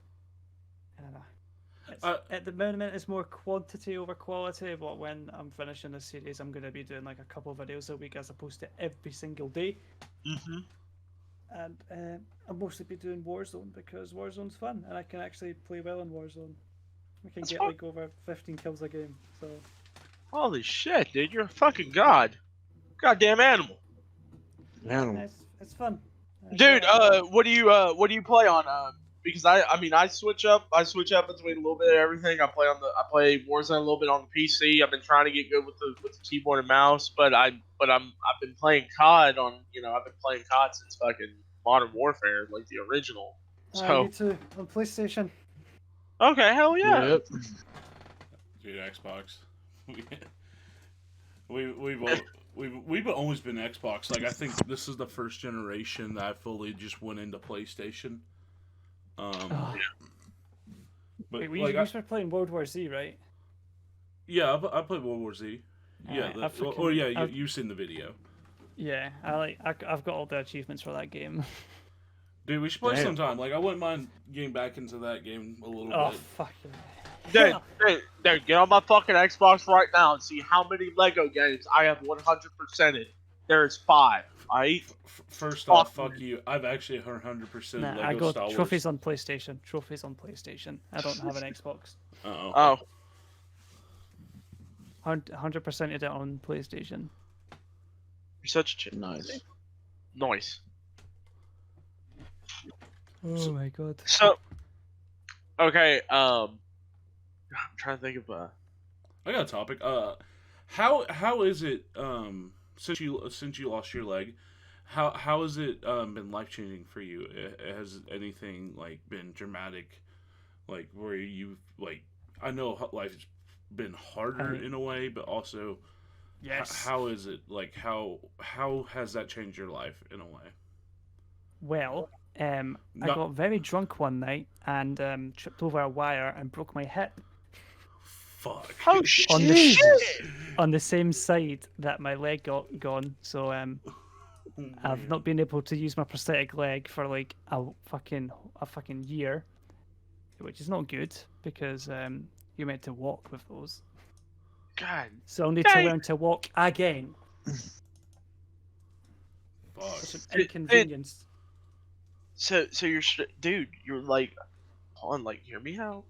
I don't know. At the moment, it's more quantity over quality, but when I'm finishing this series, I'm going to be doing like a couple of videos a week as opposed to every single day. Mhm. And I'll mostly be doing Warzone because Warzone's fun, and I can actually play well in Warzone. I can That's get fun. like over 15 kills a game, so Holy shit, dude! You're a fucking god. Goddamn animal. Man, it's fun. Dude, what do you play on? Because I switch up between a little bit of everything. I play Warzone a little bit on the PC. I've been trying to get good with the keyboard and mouse, but I've been playing COD I've been playing COD since fucking Modern Warfare, like the original. So me too on PlayStation. okay, hell yeah. yep. dude, Xbox. We've always been Xbox. Like, I think this is the first generation that I fully just went into PlayStation. Oh. But Wait, we like, started playing World War Z, right? yeah, I played World War Z. Yeah, I've- you've seen the video, Yeah, I've got all the achievements for that game. dude. We should play Damn. sometime. Like, I wouldn't mind getting back into that game a little Oh bit. fuck Dude, get on my fucking Xbox right now and see how many Lego games I have 100%ed. There's 5. Alright? First off, fuck you. I've actually 100% Nah, Lego I got Star Wars. trophies on PlayStation. Trophies on PlayStation. I don't have an Xbox. Uh-oh. Oh. 100% it on PlayStation. You're such a chick. Nice. Nice. Oh my god. So, okay, I'm trying to think of I got a topic. How is it since you lost your leg? How has it been life changing for you? Has anything like been dramatic, like where you like? I know life's been harder in a way, but also, Yes. how is it like? How has that changed your life in a way? Well, I No- got very drunk one night and tripped over a wire and broke my hip Fuck. oh shit! on the on the same side that my leg got gone. So I've not been able to use my prosthetic leg for like a fucking year, which is not good because you're meant to walk with those. God. So I'll need to Dang. learn to walk again. Fuck. Such an inconvenience. So you're dude. You're like, hold on, like, hear me out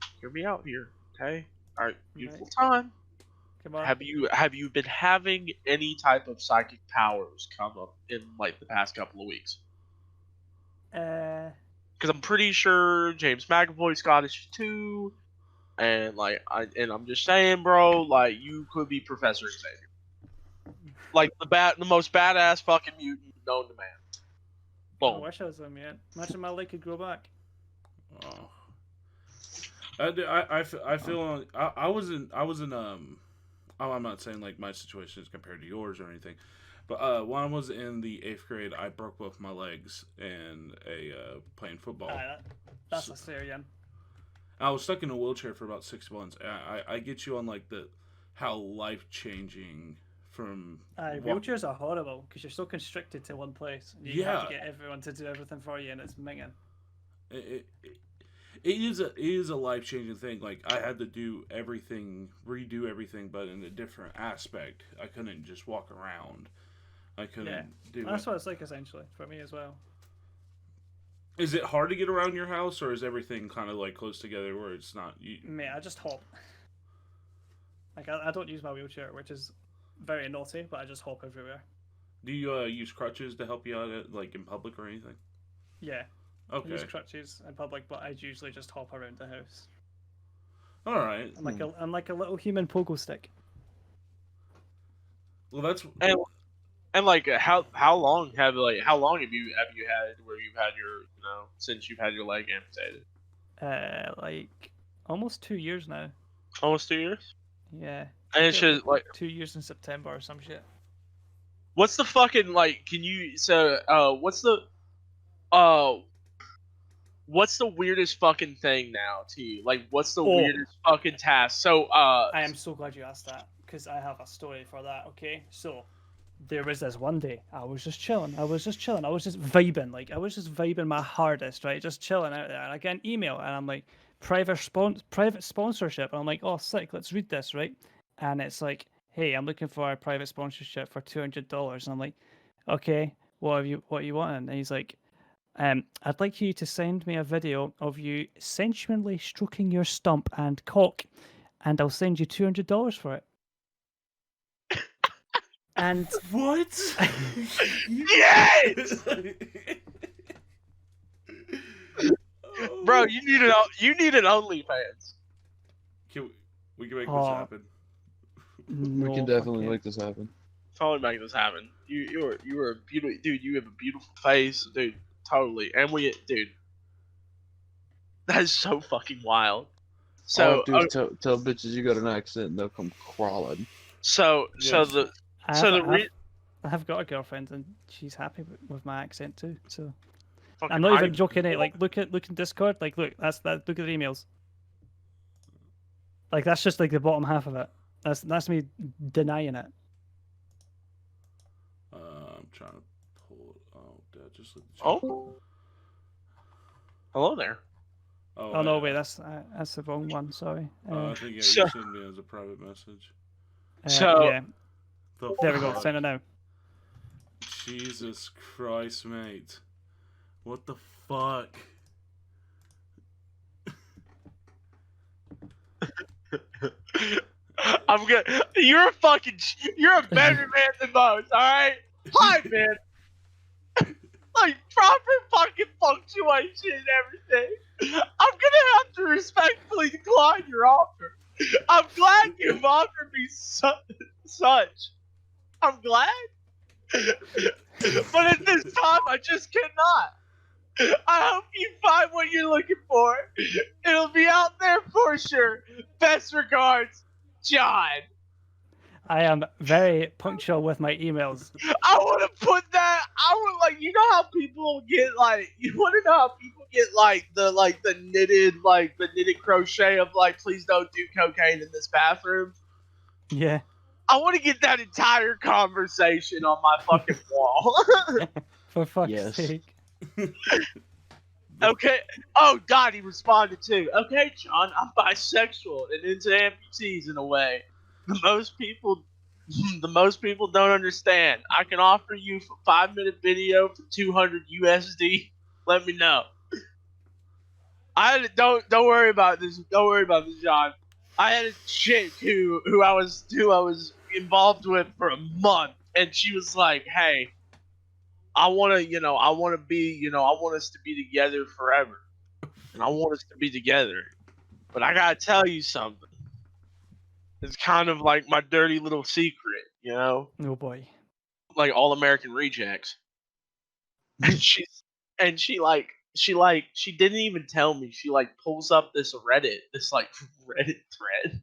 here, okay? All right, beautiful time. Come on. Have you been having any type of psychic powers come up in like the past couple of weeks? Because I'm pretty sure James McAvoy's Scottish too, and I'm just saying, bro, like you could be Professor Xavier, like the most badass fucking mutant known to man. I Boom. wish I was him yet. Imagine my leg could grow back. Oh. I feel I wasn't I'm not saying like my situation is compared to yours or anything, but when I was in the 8th grade, I broke both my legs in a playing football. That's Assyrian. I was stuck in a wheelchair for about 6 months. I get you on like how life changing from wheelchairs are horrible because you're so constricted to one place. You have to get everyone to do everything for you, and it's minging. It is a life changing thing. Like I had to do everything, redo everything, but in a different aspect. I couldn't just walk around. I couldn't do. That's what it's like essentially for me as well. Is it hard to get around your house, or is everything kind of like close together where it's not? Mate, I just hop. Like I don't use my wheelchair, which is very naughty, but I just hop everywhere. Do you use crutches to help you out, like in public or anything? Yeah. Okay. I use crutches in public, but I usually just hop around the house. All right. I'm like a little human pogo stick. Well, that's and like how long have you had where you've had your since you've had your leg amputated? Like almost 2 years now. Almost 2 years. Yeah. And it's just like 2 years in September or some shit. What's the fucking what's the weirdest fucking thing now to you? Like, what's the weirdest fucking task? So, I am so glad you asked that, because I have a story for that, okay? So, there was this one day, I was just chilling, I was just vibing my hardest, right? Just chilling out there, and I get an email, and I'm like, private sponsorship, and I'm like, oh, sick, let's read this, right? And it's like, hey, I'm looking for a private sponsorship for $200, and I'm like, okay, what are you wanting? And he's like, I'd like you to send me a video of you sensually stroking your stump and cock, and I'll send you $200 for it. And what? Yes! Bro, you need an OnlyFans. We can make this happen. We can definitely make this happen. Totally make this happen. You are a beautiful dude. You have a beautiful face, dude. Totally. And dude, that is so fucking wild. So all I have to do is tell bitches you got an accent and they'll come crawling. I have got a girlfriend and she's happy with my accent too. So I'm not even joking. Like look in Discord. Like look at the emails. Like that's just like the bottom half of it. That's me denying it. I'm trying to pull it. Oh, did I just? Hello there. Oh no, wait, that's the wrong one. Sorry. I think you sent me as a private message. Yeah. There we go. Send it now. Jesus Christ, mate! What the fuck? I'm good. You're a better man than most. All right. Hi, man. Like proper fucking punctuation and everything. I'm gonna have to respectfully decline your offer. I'm glad you've offered me such. I'm glad. But at this time, I just cannot. I hope you find what you're looking for. It'll be out there for sure. Best regards, John. I am very punctual with my emails. I want to put that. You know how people get you want to know how people get the knitted crochet of please don't do cocaine in this bathroom. Yeah. I want to get that entire conversation on my fucking wall. For fuck's sake. Okay. Oh God, he responded too. Okay, John, I'm bisexual and into amputees in a way. The most people don't understand. I can offer you a 5-minute video for $200 USD. Let me know. Don't worry about this. Don't worry about this, John. I had a chick who I was involved with for a month, and she was like, "Hey, I want us to be together forever, and I want us to be together, but I gotta tell you something. It's kind of like my dirty little secret, you know? Oh boy. Like All American Rejects." And she didn't even tell me. She pulls up this Reddit thread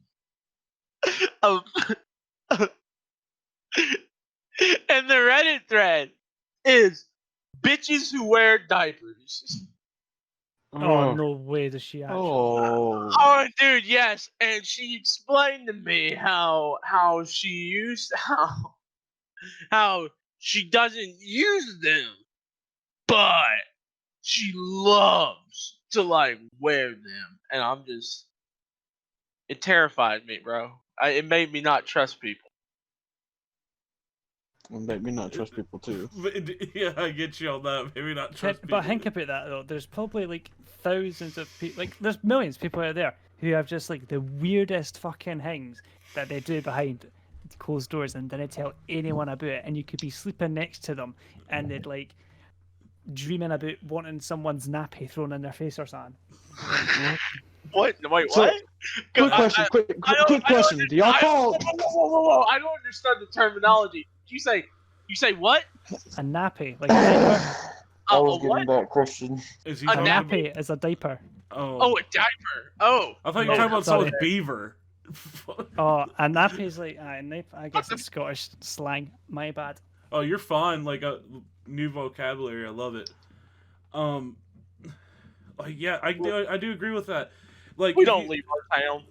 of and the Reddit thread is bitches who wear diapers. Oh, no way does she actually. Oh. Oh, dude, yes. And she explained to me how how she doesn't use them, but she loves to like wear them, and it terrified me, bro. It made me not trust people. Will make me not trust people too. Yeah, I get you on that. Maybe not trust people. But think about that though. There's probably like thousands of people, like there's millions of people out there who have just like the weirdest fucking things that they do behind closed doors, and then they tell anyone about it. And you could be sleeping next to them, and they'd like dreaming about wanting someone's nappy thrown in their face or something. What? Wait, So, what? Quick question. Quick question. Do y'all call? Whoa! I don't understand the terminology. You say what? A nappy, like a diaper. I was what? getting that, Christian. Is he A A talking about- nappy is a diaper. Oh, a diaper. Oh. I thought you were talking about sorry. someone's beaver. Oh, a nappy is like I guess it's Scottish slang. My bad. Oh, you're fine. Like a new vocabulary. I love it. Like yeah, I do agree with that. Like We if don't you- leave our town.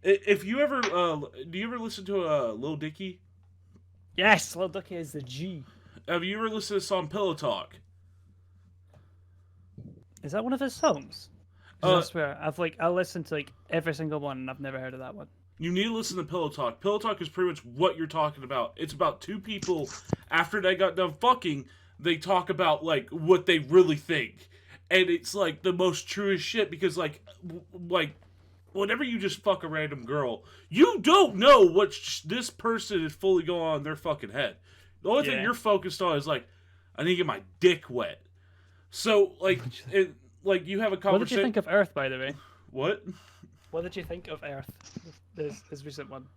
If you ever do you ever listen to Lil Dicky? Yes, Lil Ducky is the G. Have you ever listened to the song Pillow Talk? Is that one of his songs? 'Cause Uh, I swear, I listened to like every single one, and I've never heard of that one. You need to listen to Pillow Talk. Pillow Talk is pretty much what you're talking about. It's about two people after they got done fucking, they talk about like what they really think, and it's like the most truest shit because like whenever you just fuck a random girl, you don't know what this person is fully going on in their fucking head. The only thing Yeah. you're focused on is like, I need to get my dick wet. So like, you have a What conversation. did you think of Earth, by the way? What? What did you think of Earth? This recent one.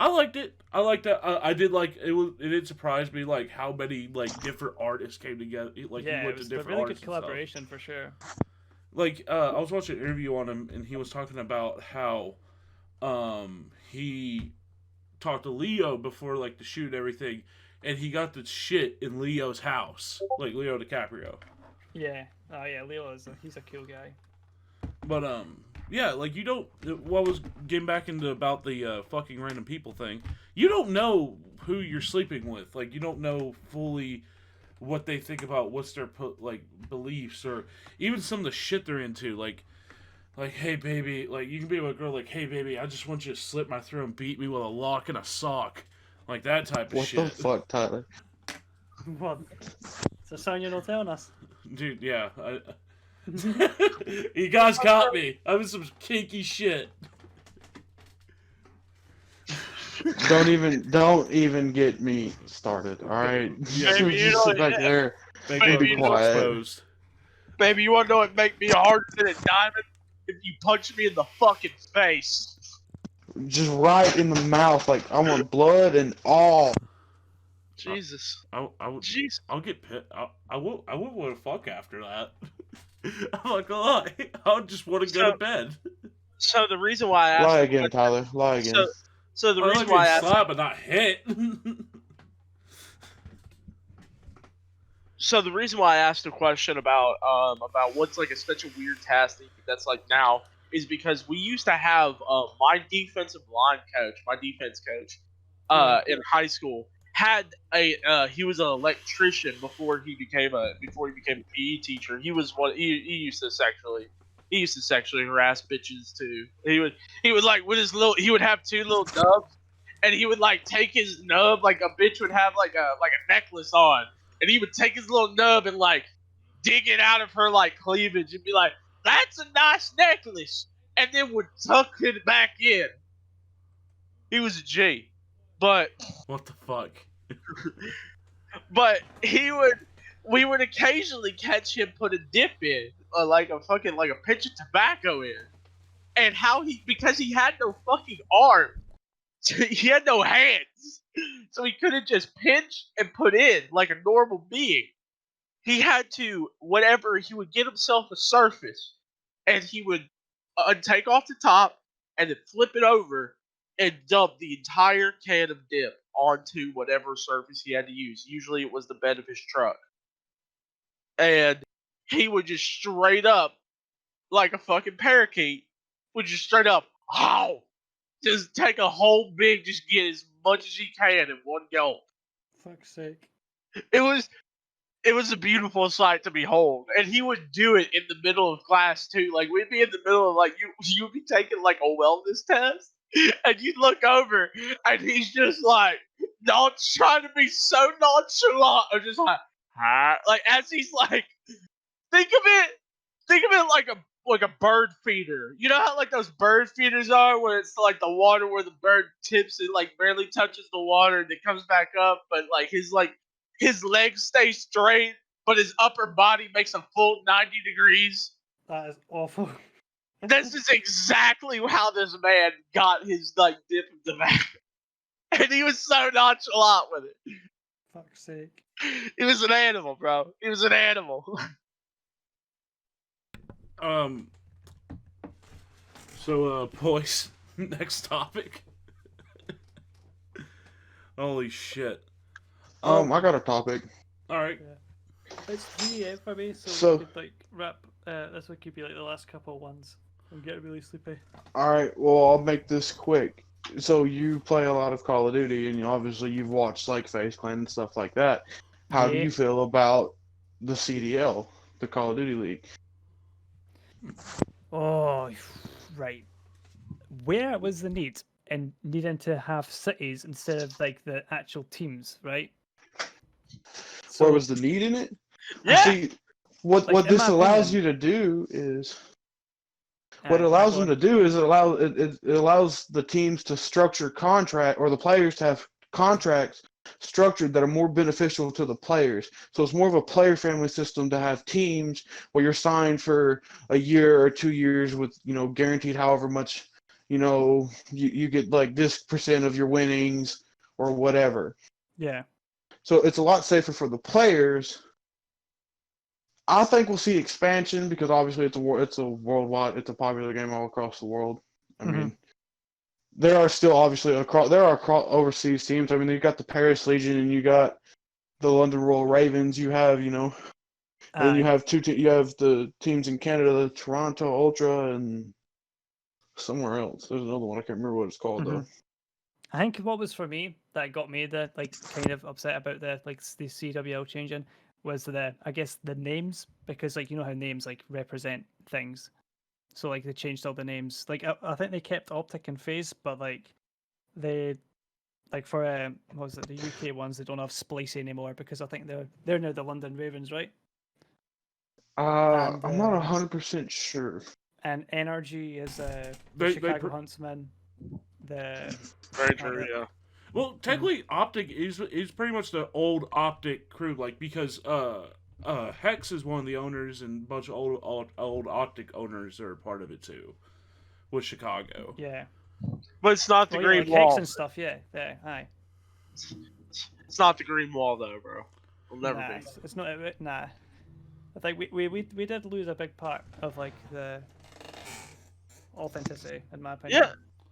I liked it. I liked that. I did like it. It did surprise me like how many like different artists came together. Like Yeah, he it went to was a different really good artists and stuff. collaboration for sure. Like I was watching an interview on him, and he was talking about how he talked to Leo before like the shoot and everything, and he got the shit in Leo's house, like Leo DiCaprio. Yeah. Oh yeah, Leo he's a cool guy. But yeah, like you don't. What was getting back into about the fucking random people thing? You don't know who you're sleeping with. Like you don't know fully what they think about what's their like beliefs or even some of the shit they're into. Like hey baby, like you can be with a girl like, hey baby, I just want you to slit my throat and beat me with a lock and a sock, like that type of What shit. the fuck, Tyler? What? It's a sign you're not telling us. Dude, yeah. You guys caught me. I'm in some kinky shit. Don't even get me started. All right, Yeah, Baby, you just know sit it. back there. Make Baby, me you know- exposed. Baby, you wanna know what make me harder than a diamond? If you punch me in the fucking face. Just right in the mouth, like I want blood and all. Jesus. I would. Jeez. I'll get pissed. I would want to fuck after that. I'm like, oh, I just want to go to bed. So the reason why I asked Lie the again, question- Tyler. Lie again. So the I reason like why I getting asked slapped but not hit. So the reason why I asked a question about what's like a special weird task that's like now is because we used to have my defensive line coach, my defense coach, in high school had he was an electrician before he became a PE teacher. He used to sexually harass bitches too. He would like with his little he would have two little nubs and he would like take his nub like a bitch would have like a necklace on. And he would take his little nub and like dig it out of her like cleavage and be like, "That's a nice necklace," and then would tuck it back in. He was a G, but What the fuck? we would occasionally catch him put a dip in, like a pinch of tobacco in, and because he had no fucking arm, he had no hands. So he couldn't just pinch and put in like a normal being. He had to, he would get himself a surface and he would take off the top and then flip it over and dump the entire can of dip onto whatever surface he had to use. Usually it was the bed of his truck. And he would just straight up like a fucking parakeet, would just straight up, just take a whole big, just get as much as he can in one gulp. Fuck's sake. It was a beautiful sight to behold, and he would do it in the middle of class too. Like we'd be in the middle of like you'd be taking like a wellness test, and you'd look over, and he's just like not trying to be so nonchalant, or just like like as he's like think of it like a bird feeder. You know how like those bird feeders are, where it's like the water where the bird tips and like barely touches the water and it comes back up, but like his legs stay straight, but his upper body makes a full 90 degrees. That is awful. This is exactly how this man got his like dip of tobacco. And he was so nonchalant with it. Fuck's sake. He was an animal, bro. He was an animal. So, boys, next topic. Holy shit. I got a topic. All right. It's 3 for me, so, So- we could like wrap. This would keep you like the last couple ones. I'm getting really sleepy. All right, well, I'll make this quick. So you play a lot of Call of Duty, and obviously you've watched like FaZe Clan and stuff like that. How do Yeah. you feel about the CDL, the Call of Duty League? Oh, right. Where was the need in needing to have cities instead of like the actual teams, right? Where was the need in it? Yeah. See, what Like, in this my allows opinion- you to do is Aye, it allows go them on. to do is it allows the teams to structure contract, or the players to have contracts structured that are more beneficial to the players. So it's more of a player friendly system to have teams where you're signed for a year or 2 years with, guaranteed however much, you get like this percent of your winnings or whatever. Yeah. So it's a lot safer for the players. I think we'll see expansion because obviously it's a worldwide, it's a popular game all across the world. I mean, there are still obviously overseas teams. I mean, you got the Paris Legion and you got the London Royal Ravens. You have, and then you Aye. have you have the teams in Canada, the Toronto Ultra, and somewhere else. There's another one I can't remember what it's called though. I think what was for me that got me the like kind of upset about the CWL changing was I guess the names, because like how names like represent things. So like they changed all the names. Like I think they kept Optic and FaZe, but like they like for what was it, the UK ones, they don't have Splicey anymore because I think they're now the London Ravens, right? And, I'm not 100% sure. And Energy is the They Chicago Huntsman. The Very true, yeah. Well, technically, Optic is pretty much the old Optic crew, like because Hex is one of the owners, and a bunch of old Optic owners are part of it too, with Chicago. yeah. But it's not the Well, yeah, green like wall. Hex and stuff. Yeah, yeah, aye. It's not the green wall though, bro. It'll never Nah, be. it's not. Nah. I think we did lose a big part of like the authenticity, in my opinion.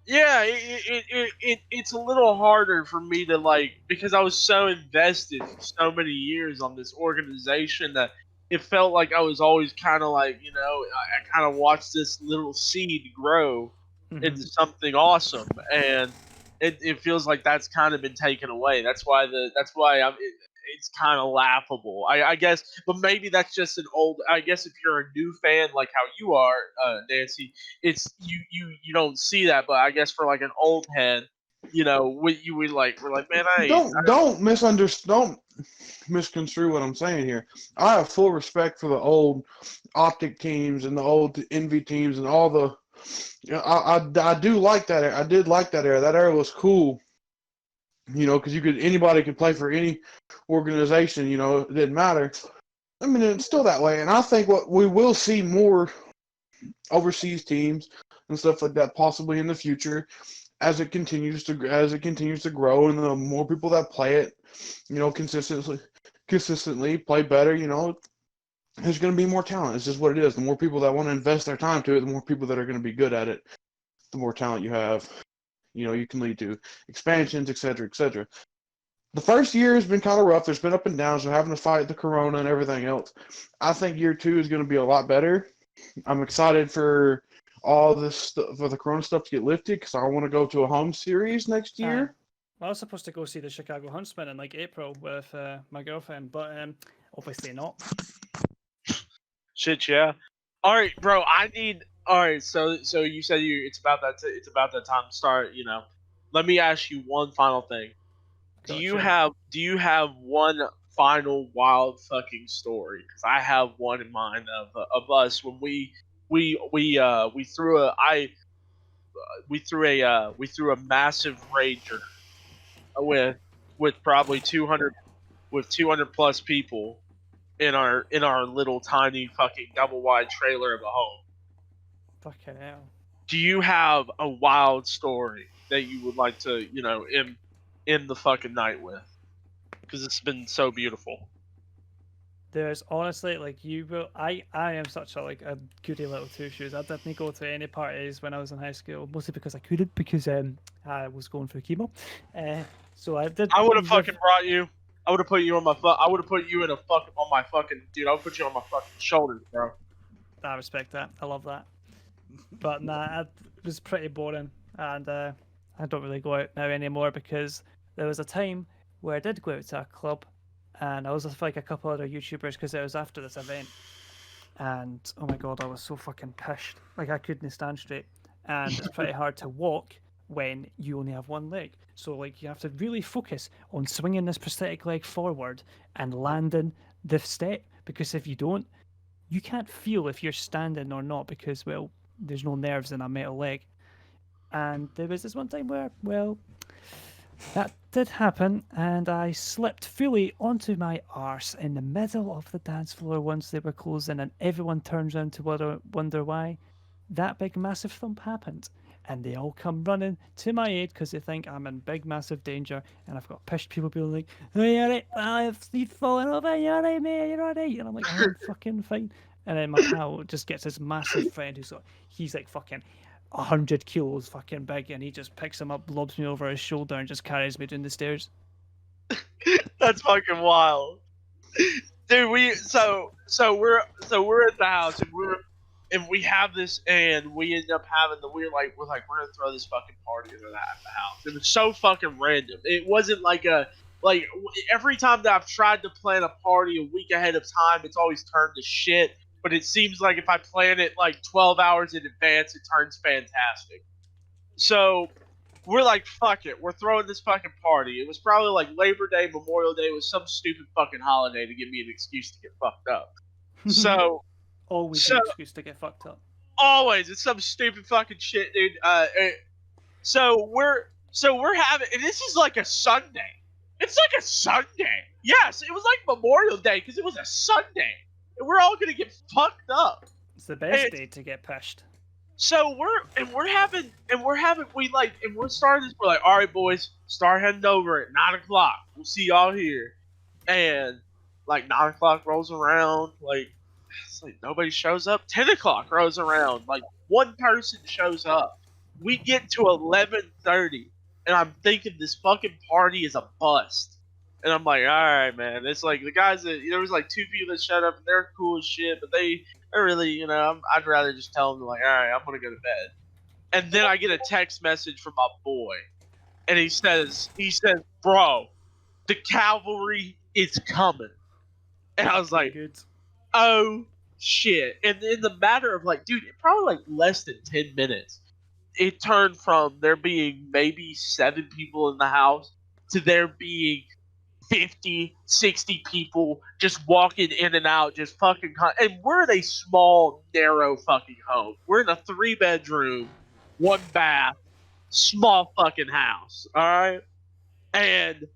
Yeah, it's a little harder for me to like, because I was so invested for so many years on this organization that it felt like I was always kind of like, I kind of watched this little seed grow into something awesome, and it feels like that's kind of been taken away. That's why it's kind of laughable, I guess. But maybe that's just an old. I guess if you're a new fan like how you are, Nancy, it's you don't see that. But I guess for like an old head, we're like, man, Don't misconstrue what I'm saying here. I have full respect for the old Optic teams and the old Envy teams and all the. I do like that. I did like that era. That era was cool. Because anybody could play for any organization. It didn't matter. I mean, it's still that way, and I think what we will see more overseas teams and stuff like that possibly in the future as it continues to grow, and the more people that play it, consistently play better. There's going to be more talent. It's just what it is. The more people that want to invest their time to it, the more people that are going to be good at it, the more talent you have. You can lead to expansions, etc., etc. The first year has been kind of rough. There's been up and downs. We're having to fight the corona and everything else. I think year 2 is going to be a lot better. I'm excited for all this stuff, for the Corona stuff to get lifted, because I want to go to a home series next year. I was supposed to go see the Chicago Huntsman in like April with my girlfriend, but obviously not. Shit, yeah. All right, bro. All right, so you said it's about that time to start. Let me ask you one final thing. Do you have one final wild fucking story? Because I have one in mind of us when we threw a massive rager with probably 200 plus people in our little tiny fucking double wide trailer of a home. Fucking hell. Do you have a wild story that you would like to, end the fucking night with? Because it's been so beautiful. There's honestly I am such a goody little two shoes. I didn't go to any parties when I was in high school, mostly because I couldn't, because I was going through chemo. So I did. I would have fucking brought you. I would have put you on my I would have put you on my fucking dude. I would put you on my fucking shoulders, bro. I respect that. I love that. But nah, it was pretty boring, and I don't really go out now anymore, because there was a time where I did go out to a club, and I was with like a couple other YouTubers, because it was after this event, and oh my god, I was so fucking pissed. Like, I couldn't stand straight, and it's pretty hard to walk when you only have one leg. So like, you have to really focus on swinging this prosthetic leg forward and landing the step, because if you don't, you can't feel if you're standing or not, because, well, there's no nerves in a metal leg. And there was this one time where, well, that did happen, and I slipped fully onto my arse in the middle of the dance floor once they were closing, and everyone turns around to wonder why that big massive thump happened. And they all come running to my aid because they think I'm in big massive danger, and I've got pissed people being like, "Oh, you're right, you've fallen over, you're right, mate, you're all right," and I'm like, "I'm fucking fine." And then my pal just gets his massive friend he's like fucking 100 kilos fucking big, and he just picks him up, lobs me over his shoulder, and just carries me down the stairs. That's fucking wild, dude. We're at the house, and we have this, and we end up having we're like we're gonna throw this fucking party at the house. It was so fucking random. It wasn't like every time that I've tried to plan a party a week ahead of time, it's always turned to shit. But it seems like if I plan it like 12 hours in advance, it turns fantastic. So we're like, fuck it, we're throwing this fucking party. It was probably like Labor Day, Memorial Day, was some stupid fucking holiday to give me an excuse to get fucked up. So always an excuse to get fucked up. Always, it's some stupid fucking shit, dude. So we're having, and this is like a Sunday. It's like a Sunday. Yes, it was like Memorial Day because it was a Sunday. And we're all gonna get fucked up. It's the best day to get pushed. So we're starting this. We're like, all right, boys, start heading over at 9:00. We'll see y'all here. And like 9:00 rolls around, like it's like nobody shows up. 10:00 rolls around, like one person shows up. We get to 11:30, and I'm thinking this fucking party is a bust. And I'm like, all right, man. It's like the guys there was like 2 people that showed up, and they're cool as shit, but they're really, I'd rather just tell them, like, all right, I'm gonna go to bed. And then I get a text message from my boy, and he says, bro, the cavalry is coming. And I was like, oh shit. And in the matter of like, dude, probably like less than 10 minutes, it turned from there being maybe 7 people in the house to there being 50, 60 people just walking in and out, just fucking. And we're in a small, narrow fucking home. We're in a 3-bedroom, 1 bath, small fucking house. All right, and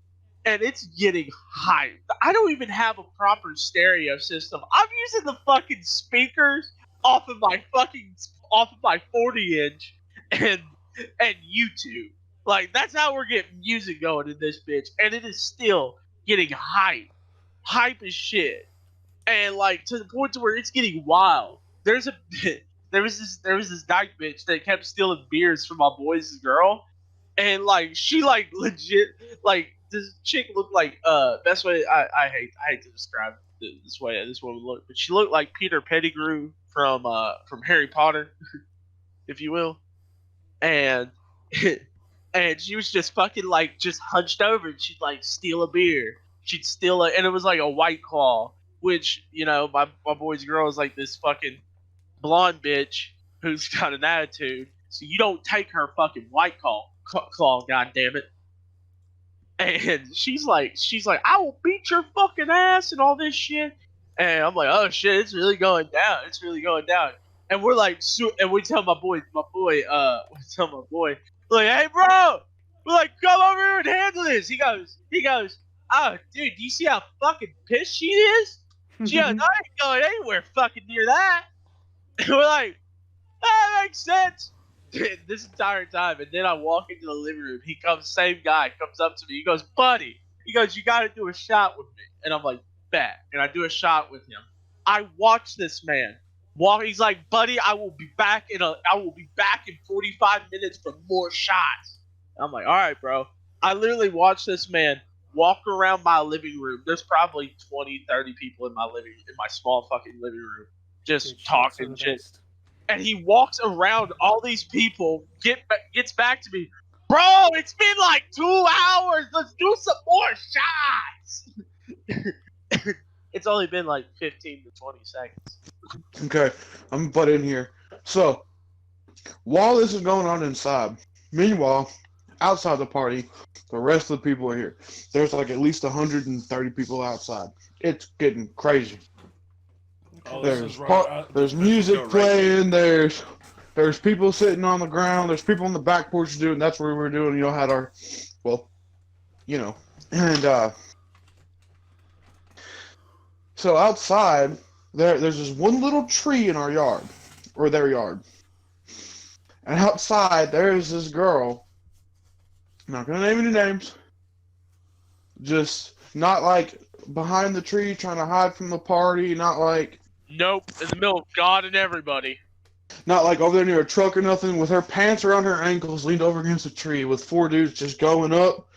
it's getting hyped. I don't even have a proper stereo system. I'm using the fucking speakers off of my 40-inch and YouTube. Like, that's how we're getting music going in this bitch, and it is still getting hype as shit, and like to the point to where it's getting wild. There was this dyke bitch that kept stealing beers from my boys' girl, and like she like legit like this chick looked like best way I hate to describe it. this way this woman looked, but she looked like Peter Pettigrew from Harry Potter, if you will, and and she was just fucking like just hunched over, and she'd like steal a beer. She'd steal and it was like a White Claw, which my boy's girl is like this fucking blonde bitch who's got an attitude. So you don't take her fucking White Claw, god damn it. And she's like, I will beat your fucking ass and all this shit. And I'm like, oh shit, it's really going down. It's really going down. And we're like, and we tell we tell my boy, like, hey bro, we're like, come over here and handle this. He goes, oh dude, do you see how fucking pissed she is? She goes, I ain't going anywhere fucking near that. And we're like, that makes sense. This entire time, and then I walk into the living room. Same guy comes up to me. He goes, buddy. He goes, you got to do a shot with me. And I'm like, bet. And I do a shot with him. I watch this man walk. He's like, buddy, I will be back in 45 minutes for more shots. And I'm like, all right, bro. I literally watched this man walk around my living room. There's probably 20, 30 people in my small fucking living room, just talking shit. And he walks around all these people, gets back to me. Bro, it's been like 2 hours. Let's do some more shots. It's only been like 15 to 20 seconds. Okay, I'm gonna butt in here. So, while this is going on inside, meanwhile, outside the party, the rest of the people are here. There's like at least 130 people outside. It's getting crazy. Oh, there's music playing. There's people sitting on the ground. There's people on the back porch doing. That's where we were doing. Had our, and so outside there's this one little tree in our yard, or their yard, and outside there's this girl. I'm not gonna name any names. Just not like behind the tree trying to hide from the party. Not like. Nope, in the middle of God and everybody. Not like over there near a truck or nothing, with her pants around her ankles, leaned over against a tree, with 4 dudes just going up,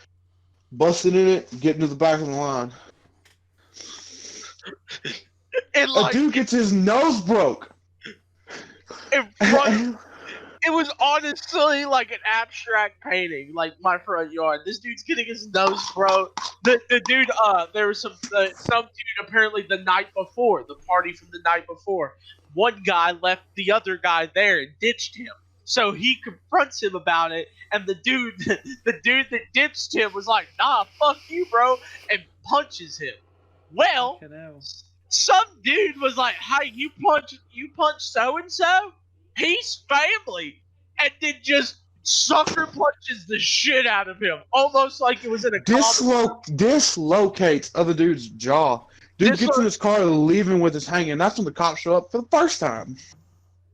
busting in it, getting to the back of the line. And a dude gets his nose broke. It was honestly like an abstract painting, like my front yard. This dude's getting his nose broke. The dude, there was some dude apparently the night before, the party from the night before. One guy left the other guy there and ditched him. So he confronts him about it, and the dude that ditched him was like, nah, fuck you, bro, and punches him. Well, some dude was like, hey, you punch so-and-so? He's family, and then just sucker punches the shit out of him, almost like it was in a dislocates other dude's jaw. Dude gets in his car, leaving with his hanging. That's when the cops show up for the first time.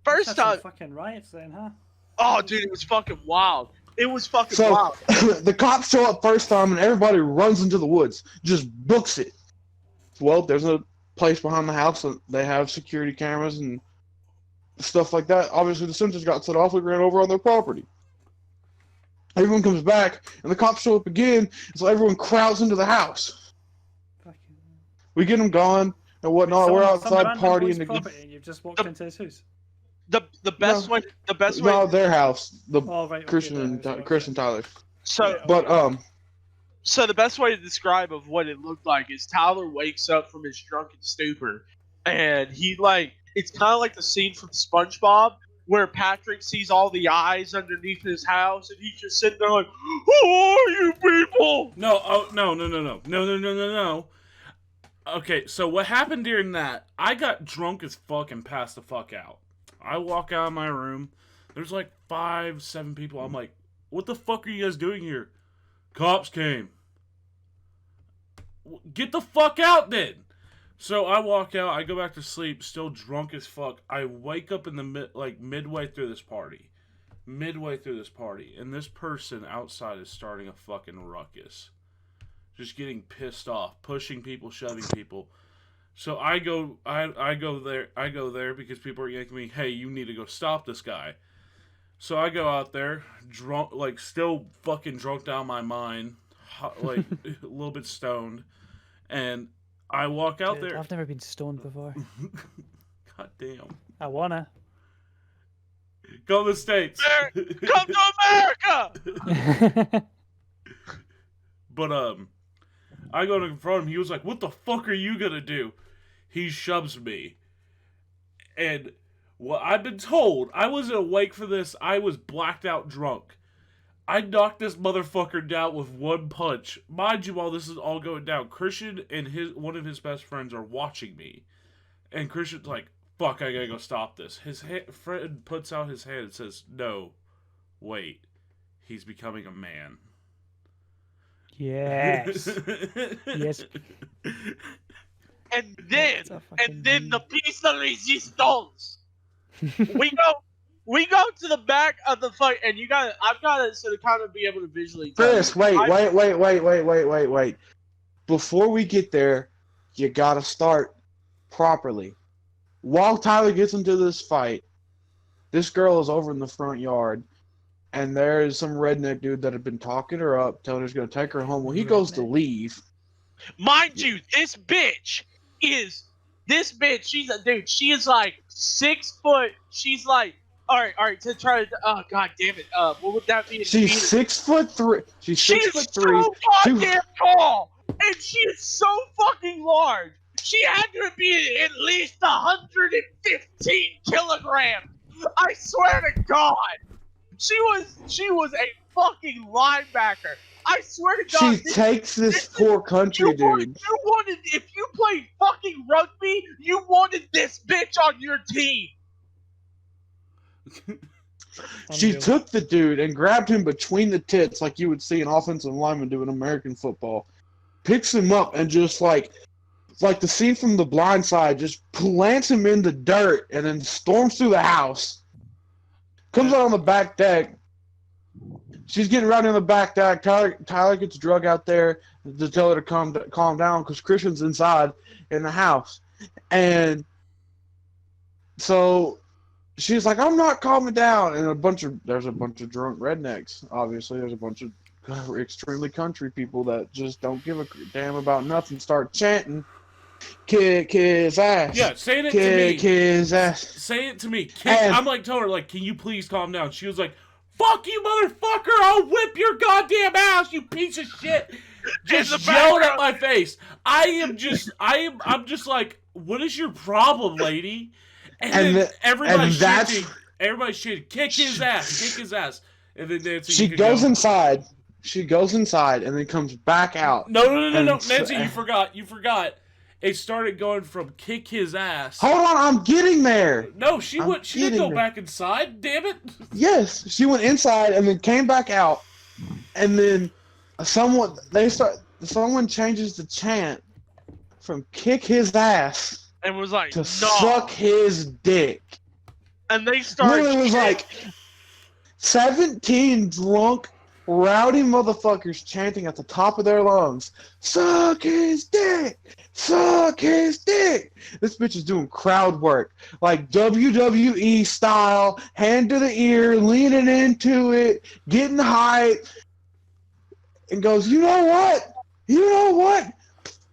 First time, fucking riots then, huh? Oh, dude, it was fucking wild. It was fucking wild. The cops show up first time, and everybody runs into the woods, just books it. Well, there's a place behind the house that they have security cameras and stuff like that. Obviously, the sensors got set off. We ran over on their property. Everyone comes back, and the cops show up again, so everyone crowds into the house. We get them gone and whatnot. We're outside partying again. And you've just walked into his house. The best way. No, their house. Chris and Tyler. So, so the best way to describe of what it looked like is Tyler wakes up from his drunken stupor, and it's kind of like the scene from SpongeBob where Patrick sees all the eyes underneath his house, and he's just sitting there like, "Who are you people?" No. Okay, so what happened during that? I got drunk as fuck and passed the fuck out. I walk out of my room. There's like 5, 7 people. I'm like, what the fuck are you guys doing here? Cops came. Get the fuck out then. So I walk out. I go back to sleep, still drunk as fuck. I wake up in the midway through this party. And this person outside is starting a fucking ruckus. Just getting pissed off, pushing people, shoving people. So I go there because people are yanking me, hey, you need to go stop this guy. So I go out there, drunk, still fucking drunk down my mind, a little bit stoned, and I walk out Dude, there. I've never been stoned before. God damn. I wanna. Go to the States. Come to America! But I go to confront him. He was like, "What the fuck are you gonna do?" He shoves me, and what I've been told, I wasn't awake for this. I was blacked out drunk. I knocked this motherfucker down with one punch. Mind you, while this is all going down, Christian and one of his best friends are watching me, and Christian's like, "Fuck, I gotta go stop this." His friend puts out his hand and says, "No, wait, he's becoming a man." Yes. Yes. And then That's a fucking the piece de resistance. we go to the back of the fight, and I've got it so to kind of be able to visually tell Chris, you. wait. Before we get there, you gotta start properly. While Tyler gets into this fight, this girl is over in the front yard, and there is some redneck dude that had been talking her up, telling her he's gonna take her home. Well, he goes to leave. Mind you, this bitch, she's a dude. She is like 6 foot. She's like, all right, to try to, oh, god damn it. What would that be? She's 6'3". She's 6'3". So goddamn tall, and she is so fucking large. She had to be at least 115 kilograms. I swear to God, she was a fucking linebacker. I swear to God, She takes this poor country dude. You wanted, if you played fucking rugby, you wanted this bitch on your team. She took the dude and grabbed him between the tits like you would see an offensive lineman do in American football. Picks him up and just like the scene from The Blind Side, just plants him in the dirt and then storms through the house. Comes out on the back deck. She's getting right in the back deck. Tyler gets drug out there to tell her to calm down because Christian's inside in the house. And so she's like, "I'm not calming down." And there's a bunch of drunk rednecks. Obviously, there's a bunch of extremely country people that just don't give a damn about nothing. Start chanting, "Kick his ass!" Yeah, saying it Kick to me. his ass. Say it to me. And- I'm like telling her, like, "Can you please calm down?" She was like, "Fuck you, motherfucker! I'll whip your goddamn ass, you piece of shit!" Just yelling at my face. I'm just like, "What is your problem, lady?" And then everybody's shitting, "Kick his ass!" And then Nancy, She goes inside. She goes inside and then comes back out. No, Nancy, you forgot. It started going from "kick his ass." Hold on, I'm getting there. No, she didn't go back inside. Damn it. Yes, she went inside and then came back out, and then someone changes the chant from "kick his ass" And was like, to "No." "suck his dick." And they started. Literally was like 17 drunk, rowdy motherfuckers chanting at the top of their lungs, "Suck his dick! Suck his dick!" This bitch is doing crowd work, like WWE style, hand to the ear, leaning into it, getting hype, and goes, "You know what? You know what?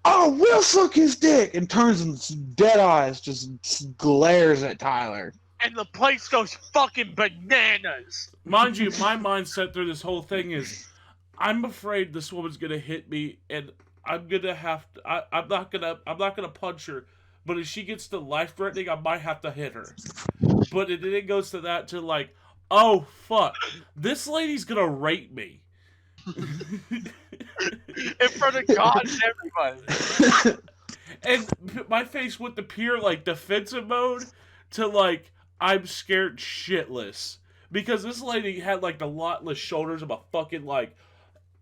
I will suck his dick!" And turns and dead eyes just glares at Tyler. And the place goes fucking bananas. Mind you, my mindset through this whole thing is, I'm afraid this woman's gonna hit me, and I'm gonna have to. I'm not gonna punch her, but if she gets to life threatening, I might have to hit her. But then it goes to that to like, oh fuck, this lady's gonna rape me In front of God and everybody. and my face went to pure like defensive mode to like, I'm scared shitless. Because this lady had like the lotless shoulders of a fucking like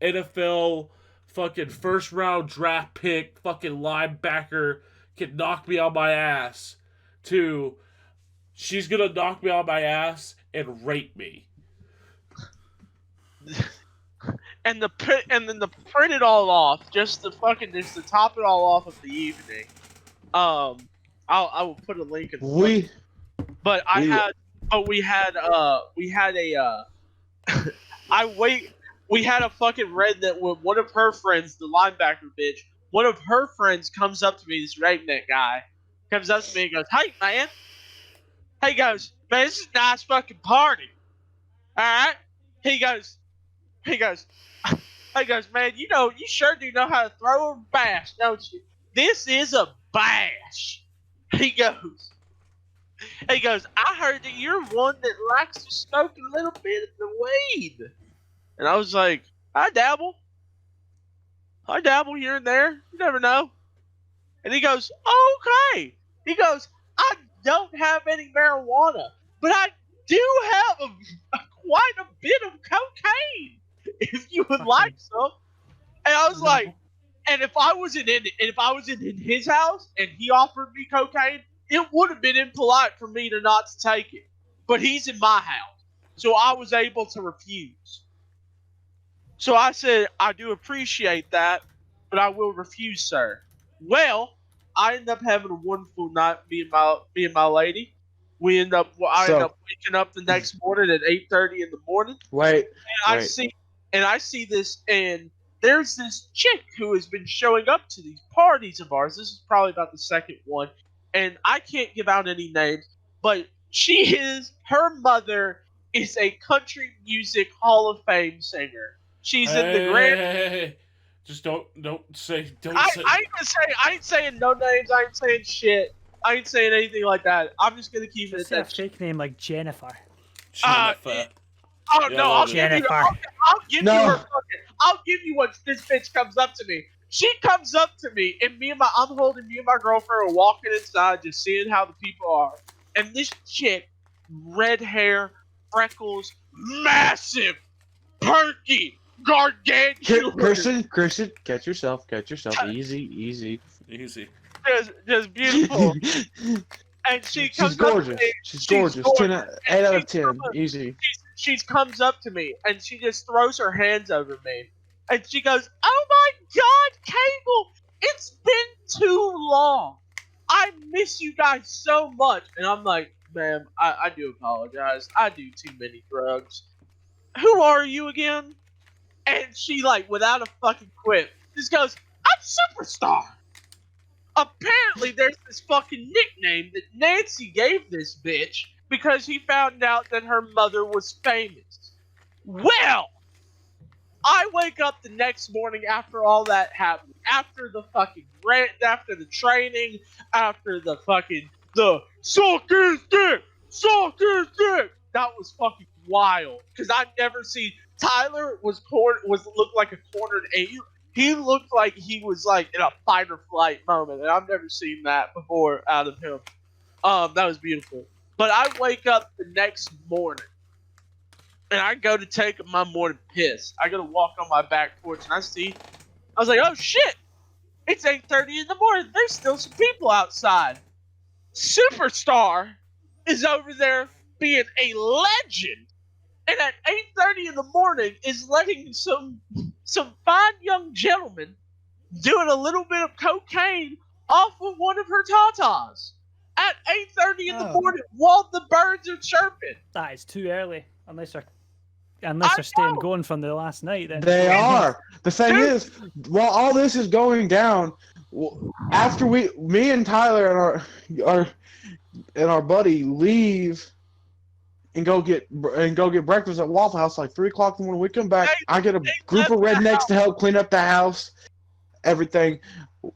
NFL fucking first round draft pick fucking linebacker can knock me on my ass to she's gonna knock me on my ass and rape me. And then to print it all off, just to top it all off of the evening. I will put a link in the we had a fucking redneck with one of her friends, the linebacker bitch, one of her friends comes up to me, this redneck guy, comes up to me and goes, "Hey, man." He goes, "Man, this is a nice fucking party. All right?" He goes, he goes, he goes, "Man, you sure do know how to throw a bash, don't you? This is a bash." He goes, "I heard that you're one that likes to smoke a little bit of the weed." And I was like, I dabble here and there. You never know." And he goes, "Okay." He goes, "I don't have any marijuana, but I do have quite a bit of cocaine if you would like some." And I was like, and if I was in his house and he offered me cocaine, it would have been impolite for me to not take it. But he's in my house, so I was able to refuse. So I said, "I do appreciate that, but I will refuse, sir." Well, I ended up having a wonderful night, me and my lady. I ended up waking up the next morning at 8:30 in the morning. Wait. I see this, and there's this chick who has been showing up to these parties of ours. This is probably about the second one, and I can't give out any names, but her mother is a country music Hall of Fame singer. She's in the Grand. Hey. Just don't say. I ain't saying no names. I ain't saying shit. I ain't saying anything like that. I'm just gonna keep it at that. A fake name like Jennifer. Jennifer. Oh Yeah, no! I'll give you what this bitch comes up to me. She comes up to me, and I'm holding me and my girlfriend are walking inside, just seeing how the people are. And this chick, red hair, freckles, massive, perky, gargantuan. Christian, catch yourself. Easy. Just beautiful. And she comes She's gorgeous. up to me. She's gorgeous. 8 out of 10. Easy. She comes up to me and she just throws her hands over me. And she goes, "Oh my God, Cable! It's been too long. I miss you guys so much." And I'm like, "Ma'am, I do apologize. I do too many drugs. Who are you again?" And she, like, without a fucking quip, just goes, "I'm Superstar." Apparently, there's this fucking nickname that Nancy gave this bitch because he found out that her mother was famous. Well, I wake up the next morning after all that happened, after the fucking rant, after the training, after the fucking suck his dick. That was fucking wild because I've never seen. Tyler looked like a cornered ape. He looked like he was like in a fight or flight moment, and I've never seen that before out of him. That was beautiful. But I wake up the next morning, and I go to take my morning piss. I go to walk on my back porch, and I was like, "Oh shit! It's 8:30 in the morning. There's still some people outside." Superstar is over there being a legend, and at 8:30 in the morning is letting some fine young gentleman doing a little bit of cocaine off of one of her tatas at 8:30 in the morning while the birds are chirping. That is too early, unless they're staying going from the last night. Then They are. The thing is, while all this is going down, after me and Tyler and our buddy leave and go get breakfast at Waffle House like 3:00 in the morning. We come back. I get a group of rednecks to help clean up the house, everything.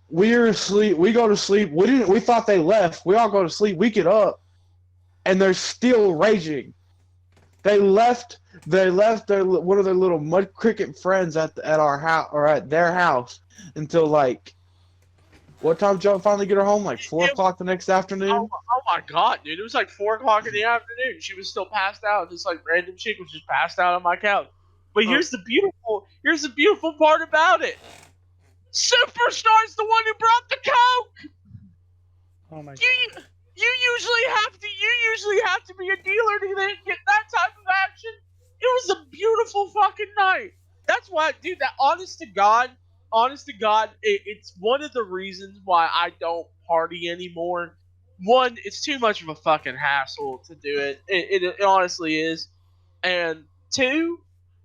We're asleep. We go to sleep. We thought they left. We all go to sleep. We get up, and they're still raging. They left one of their little mud cricket friends at our house or at their house until like. What time did Joe finally get her home? Like 4:00 the next afternoon? Oh my God, dude. It was like 4:00 in the afternoon. She was still passed out. Just like random chick was just passed out on my couch. But here's the beautiful part about it. Superstar's the one who brought the coke. Oh my God. You usually have to be a dealer to then get that type of action. It was a beautiful fucking night. That's why, dude, that honest to God, it's one of the reasons why I don't party anymore. One, it's too much of a fucking hassle to do it. It honestly is. And two,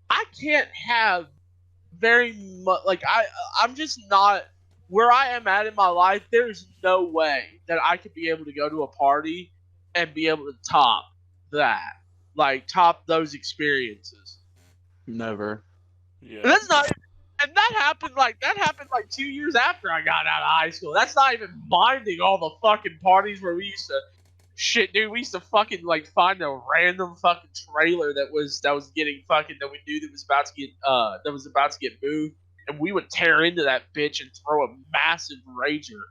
I can't have very much, like, I'm just not where I am at in my life, there's no way that I could be able to go to a party and be able to top that, like top those experiences. Never. Yeah. And that's not, and that happened like 2 years after I got out of high school. That's not even minding all the fucking parties where we used to, shit, dude. We used to fucking like find a random fucking trailer that was getting fucking that we knew that was about to get moved, and we would tear into that bitch and throw a massive rager.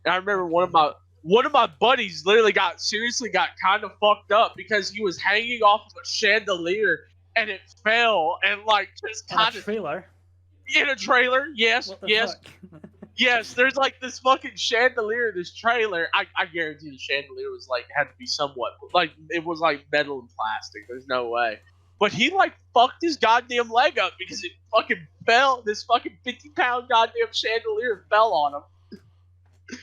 And I remember one of my buddies literally got kind of fucked up because he was hanging off of a chandelier and it fell and like just On a kind of trailer. in a trailer. Yes, What the yes. fuck? Yes, there's like this fucking chandelier in this trailer. I guarantee the chandelier was like had to be somewhat like it was like metal and plastic. There's no way. But he like fucked his goddamn leg up because it fucking fell. This fucking 50-pound goddamn chandelier fell on him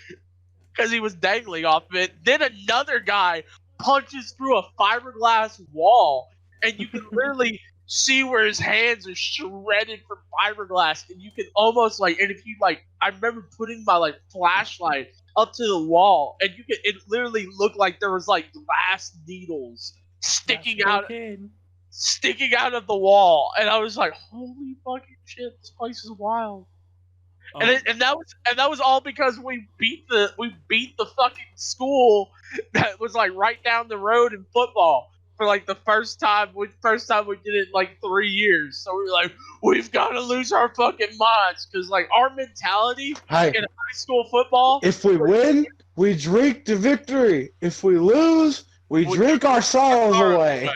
because he was dangling off of it. Then another guy punches through a fiberglass wall, and you can literally see where his hands are shredded from fiberglass, and you can almost like, and if you like, I remember putting my like flashlight up to the wall, and it literally looked like there was like glass needles sticking out of the wall, and I was like, holy fucking shit, this place is wild. And that was all because we beat the fucking school that was like right down the road in football. For like the first time we did it in like 3 years. So we were like, we've got to lose our fucking minds because like our mentality in high school football. If we win, we drink the victory. If we lose, we drink our sorrows away.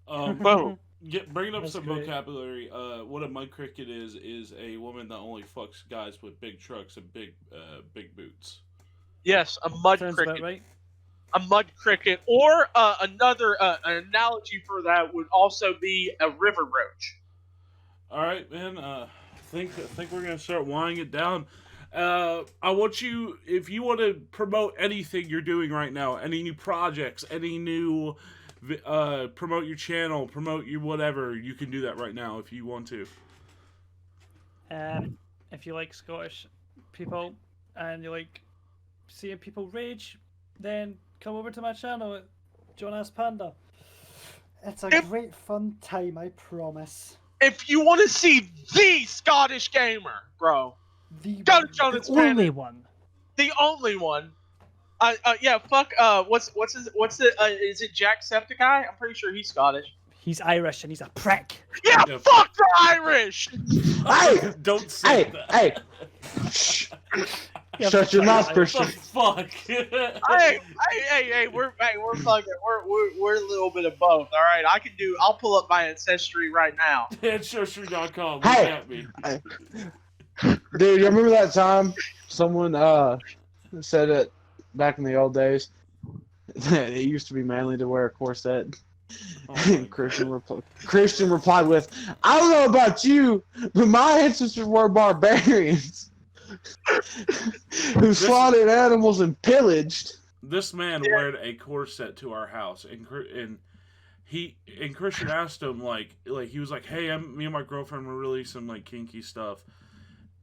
Boom. Bringing up That's some great. vocabulary. What a mud cricket is a woman that only fucks guys with big trucks and big boots. Yes, a mud Sounds cricket. about right. A mud cricket, or another an analogy for that would also be a river roach. All right, man. I think we're gonna start winding it down. I want you, if you want to promote anything you're doing right now, any new projects, any new, promote your channel, promote your whatever, you can do that right now if you want to. If you like Scottish people and you like seeing people rage, then come over to my channel at Johnaz Panda. It's a great fun time, I promise. If you want to see the Scottish gamer, bro, go to Johnaz The Panda. only one. The only one. Yeah, fuck. What's the? Is it Jacksepticeye? I'm pretty sure he's Scottish. He's Irish and he's a prick. Yeah, fuck the Irish. Hey! Don't say that. Hey! Shh. Shut your mouth, Christian. Fuck. hey, we're fucking, we're a little bit of both. All right, I'll pull up my ancestry right now. Ancestry.com. Look Hey! at me. Dude, you remember that time someone said it back in the old days that it used to be manly to wear a corset? And Christian replied with, I don't know about you, but my ancestors were barbarians who slaughtered animals and pillaged. This man wore a corset to our house, and Christian asked him like he was like, "Hey, me and my girlfriend were really some like kinky stuff,"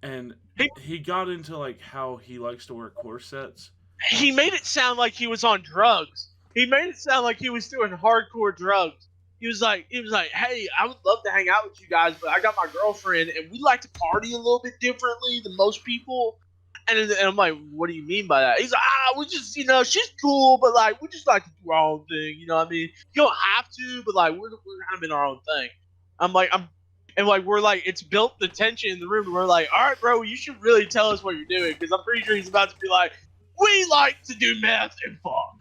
and he got into like how he likes to wear corsets. He made it sound like he was on drugs. He made it sound like he was doing hardcore drugs. He was like, hey, I would love to hang out with you guys, but I got my girlfriend, and we like to party a little bit differently than most people. And I'm like, what do you mean by that? He's like, we just, she's cool, but like, we just like to do our own thing. You know what I mean? You don't have to, but like, we're kind of in our own thing. We're like, it's built the tension in the room. We're like, all right, bro, you should really tell us what you're doing, because I'm pretty sure he's about to be like, we like to do meth and fuck.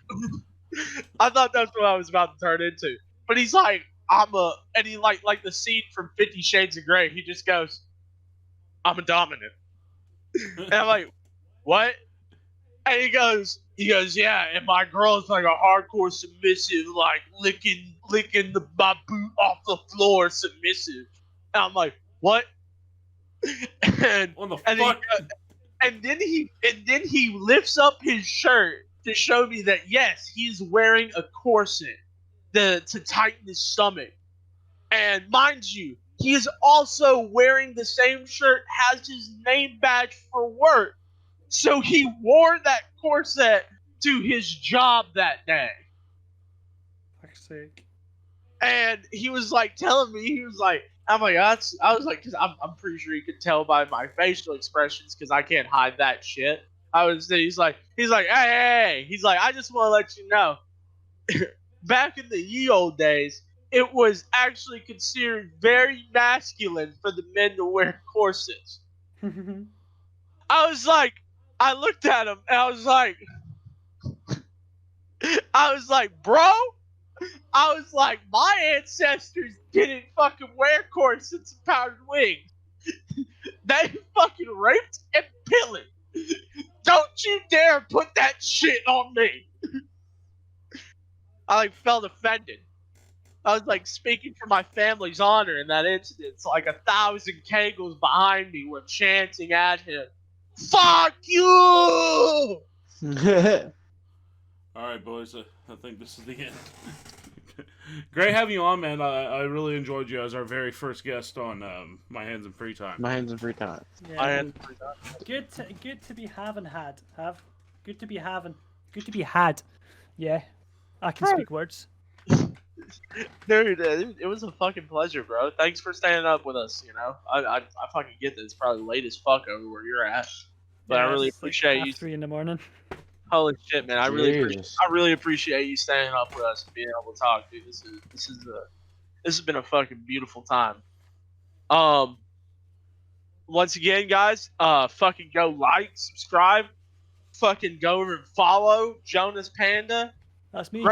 I thought that's what I was about to turn into. But he's like, and he like the scene from 50 Shades of Grey. He just goes, I'm a dominant. And I'm like, what? And he goes, yeah, and my girl's like a hardcore submissive, like licking my boot off the floor submissive. And I'm like, what? And then he lifts up his shirt to show me that yes, he's wearing a corset to tighten his stomach. And mind you, he is also wearing the same shirt, has his name badge for work. So he wore that corset to his job that day. Fuck's sake. And he was like telling me, he was like, I'm like, I was like, because I'm pretty sure he could tell by my facial expressions because I can't hide that shit. He's like, hey, he's like, I just want to let you know, back in the ye old days, it was actually considered very masculine for the men to wear corsets. I was like, I looked at him and I was like, bro, I was like, my ancestors didn't fucking wear corsets and powdered wings. They fucking raped and pillaged. Don't you dare put that shit on me. I like felt offended. I was like speaking for my family's honor in that incident. So like 1,000 kegels behind me were chanting at him, "Fuck you!" All right, boys. I think this is the end. Great having you on, man. I really enjoyed you as our very first guest on My Hands in Free Time. My hands in free time. Yeah, good to be good to be had. Yeah, I can speak words. Dude, it was a fucking pleasure, bro. Thanks for standing up with us. You know, I fucking get that it's probably late as fuck over where you're at, but Yeah, I really it's like appreciate you. 3 in the morning. Holy shit, man! I Jesus. really appreciate you standing up with us and being able to talk, dude. This has been a fucking beautiful time. Once again, guys, fucking go like, subscribe, fucking go over and follow Johnaz Panda. That's me.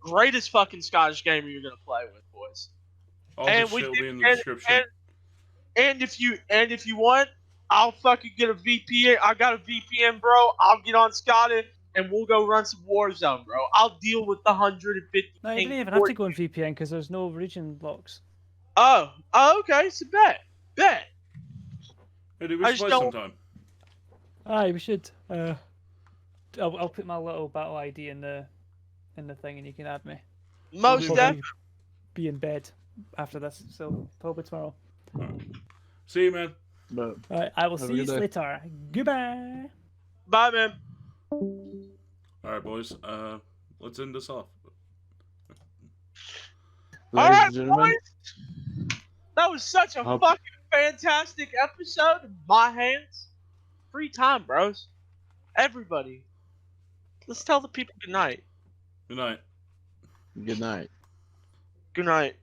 Greatest fucking Scottish gamer you're gonna play with, boys. All And the we shit will did- be in the description. And if you want, I'll fucking get a VPN. I got a VPN, bro. I'll get on Scotty and we'll go run some Warzone, bro. I'll deal with the 150. No, you ping didn't even have to port- go on VPN because there's no region locks. Oh, okay. So bet. Hey, dude, we I should just play don't- sometime. Aye, we should. I'll put my little battle ID in the thing, and you can add me. Most I'll definitely. be in bed after this, so probably tomorrow. See you, man. But Alright, I will Have a see you good day. later. Goodbye. Bye, man. All right, boys. Let's end this off. All ladies right, and gentlemen, boys. That was such a Hope- fucking fantastic episode of My Hands. Free time, bros. Everybody. Let's tell the people good night. Good night. good night. Good night.